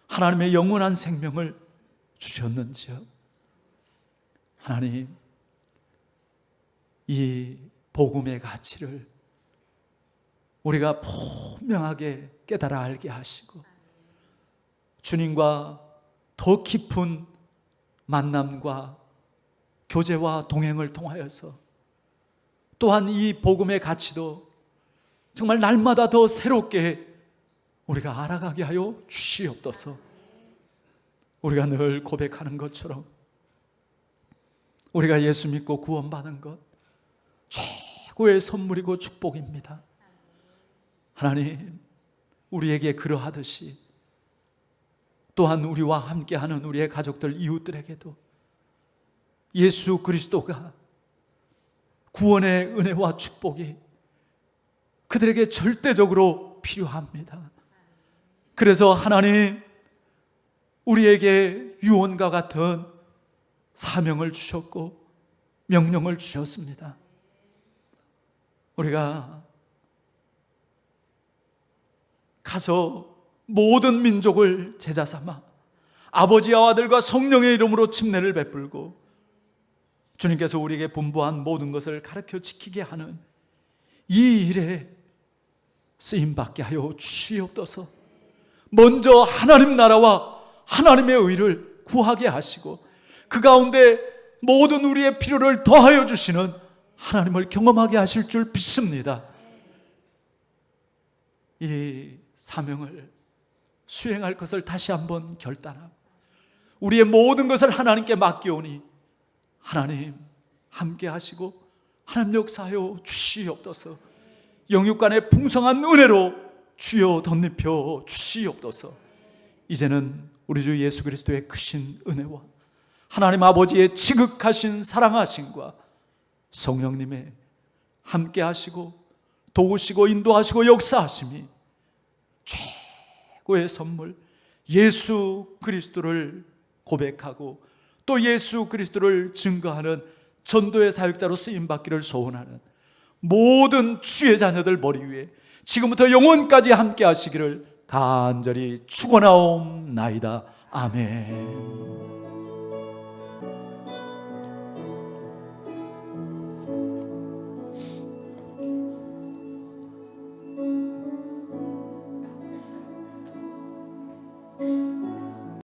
하나님의 영원한 생명을 주셨는지요. 하나님, 이 복음의 가치를 우리가 분명하게 깨달아 알게 하시고 주님과 더 깊은 만남과 교제와 동행을 통하여서 또한 이 복음의 가치도 정말 날마다 더 새롭게 우리가 알아가게 하여 주시옵소서. 우리가 늘 고백하는 것처럼 우리가 예수 믿고 구원받은 것 최고의 선물이고 축복입니다. 하나님, 우리에게 그러하듯이 또한 우리와 함께하는 우리의 가족들, 이웃들에게도 예수 그리스도가 구원의 은혜와 축복이 그들에게 절대적으로 필요합니다. 그래서 하나님, 우리에게 유언과 같은 사명을 주셨고 명령을 주셨습니다. 우리가 가서 모든 민족을 제자 삼아 아버지와 아들과 성령의 이름으로 침례를 베풀고 주님께서 우리에게 분부한 모든 것을 가르쳐 지키게 하는 이 일에 쓰임받게 하여 주시옵소서. 먼저 하나님 나라와 하나님의 의를 구하게 하시고 그 가운데 모든 우리의 필요를 더하여 주시는 하나님을 경험하게 하실 줄 믿습니다. 이 사명을 수행할 것을 다시 한번 결단하고 우리의 모든 것을 하나님께 맡기오니 하나님 함께 하시고 하나님 역사하여 주시옵소서. 영육간의 풍성한 은혜로 주여 덧입혀 주시옵소서. 이제는 우리 주 예수 그리스도의 크신 은혜와 하나님 아버지의 지극하신 사랑하심과 성령님의 함께 하시고 도우시고 인도하시고 역사하심이 최고의 선물 예수 그리스도를 고백하고 또 예수 그리스도를 증거하는 전도의 사역자로 쓰임받기를 소원하는 모든 주의 자녀들 머리 위에 지금부터 영원까지 함께 하시기를 간절히 축원하옵나이다. 아멘.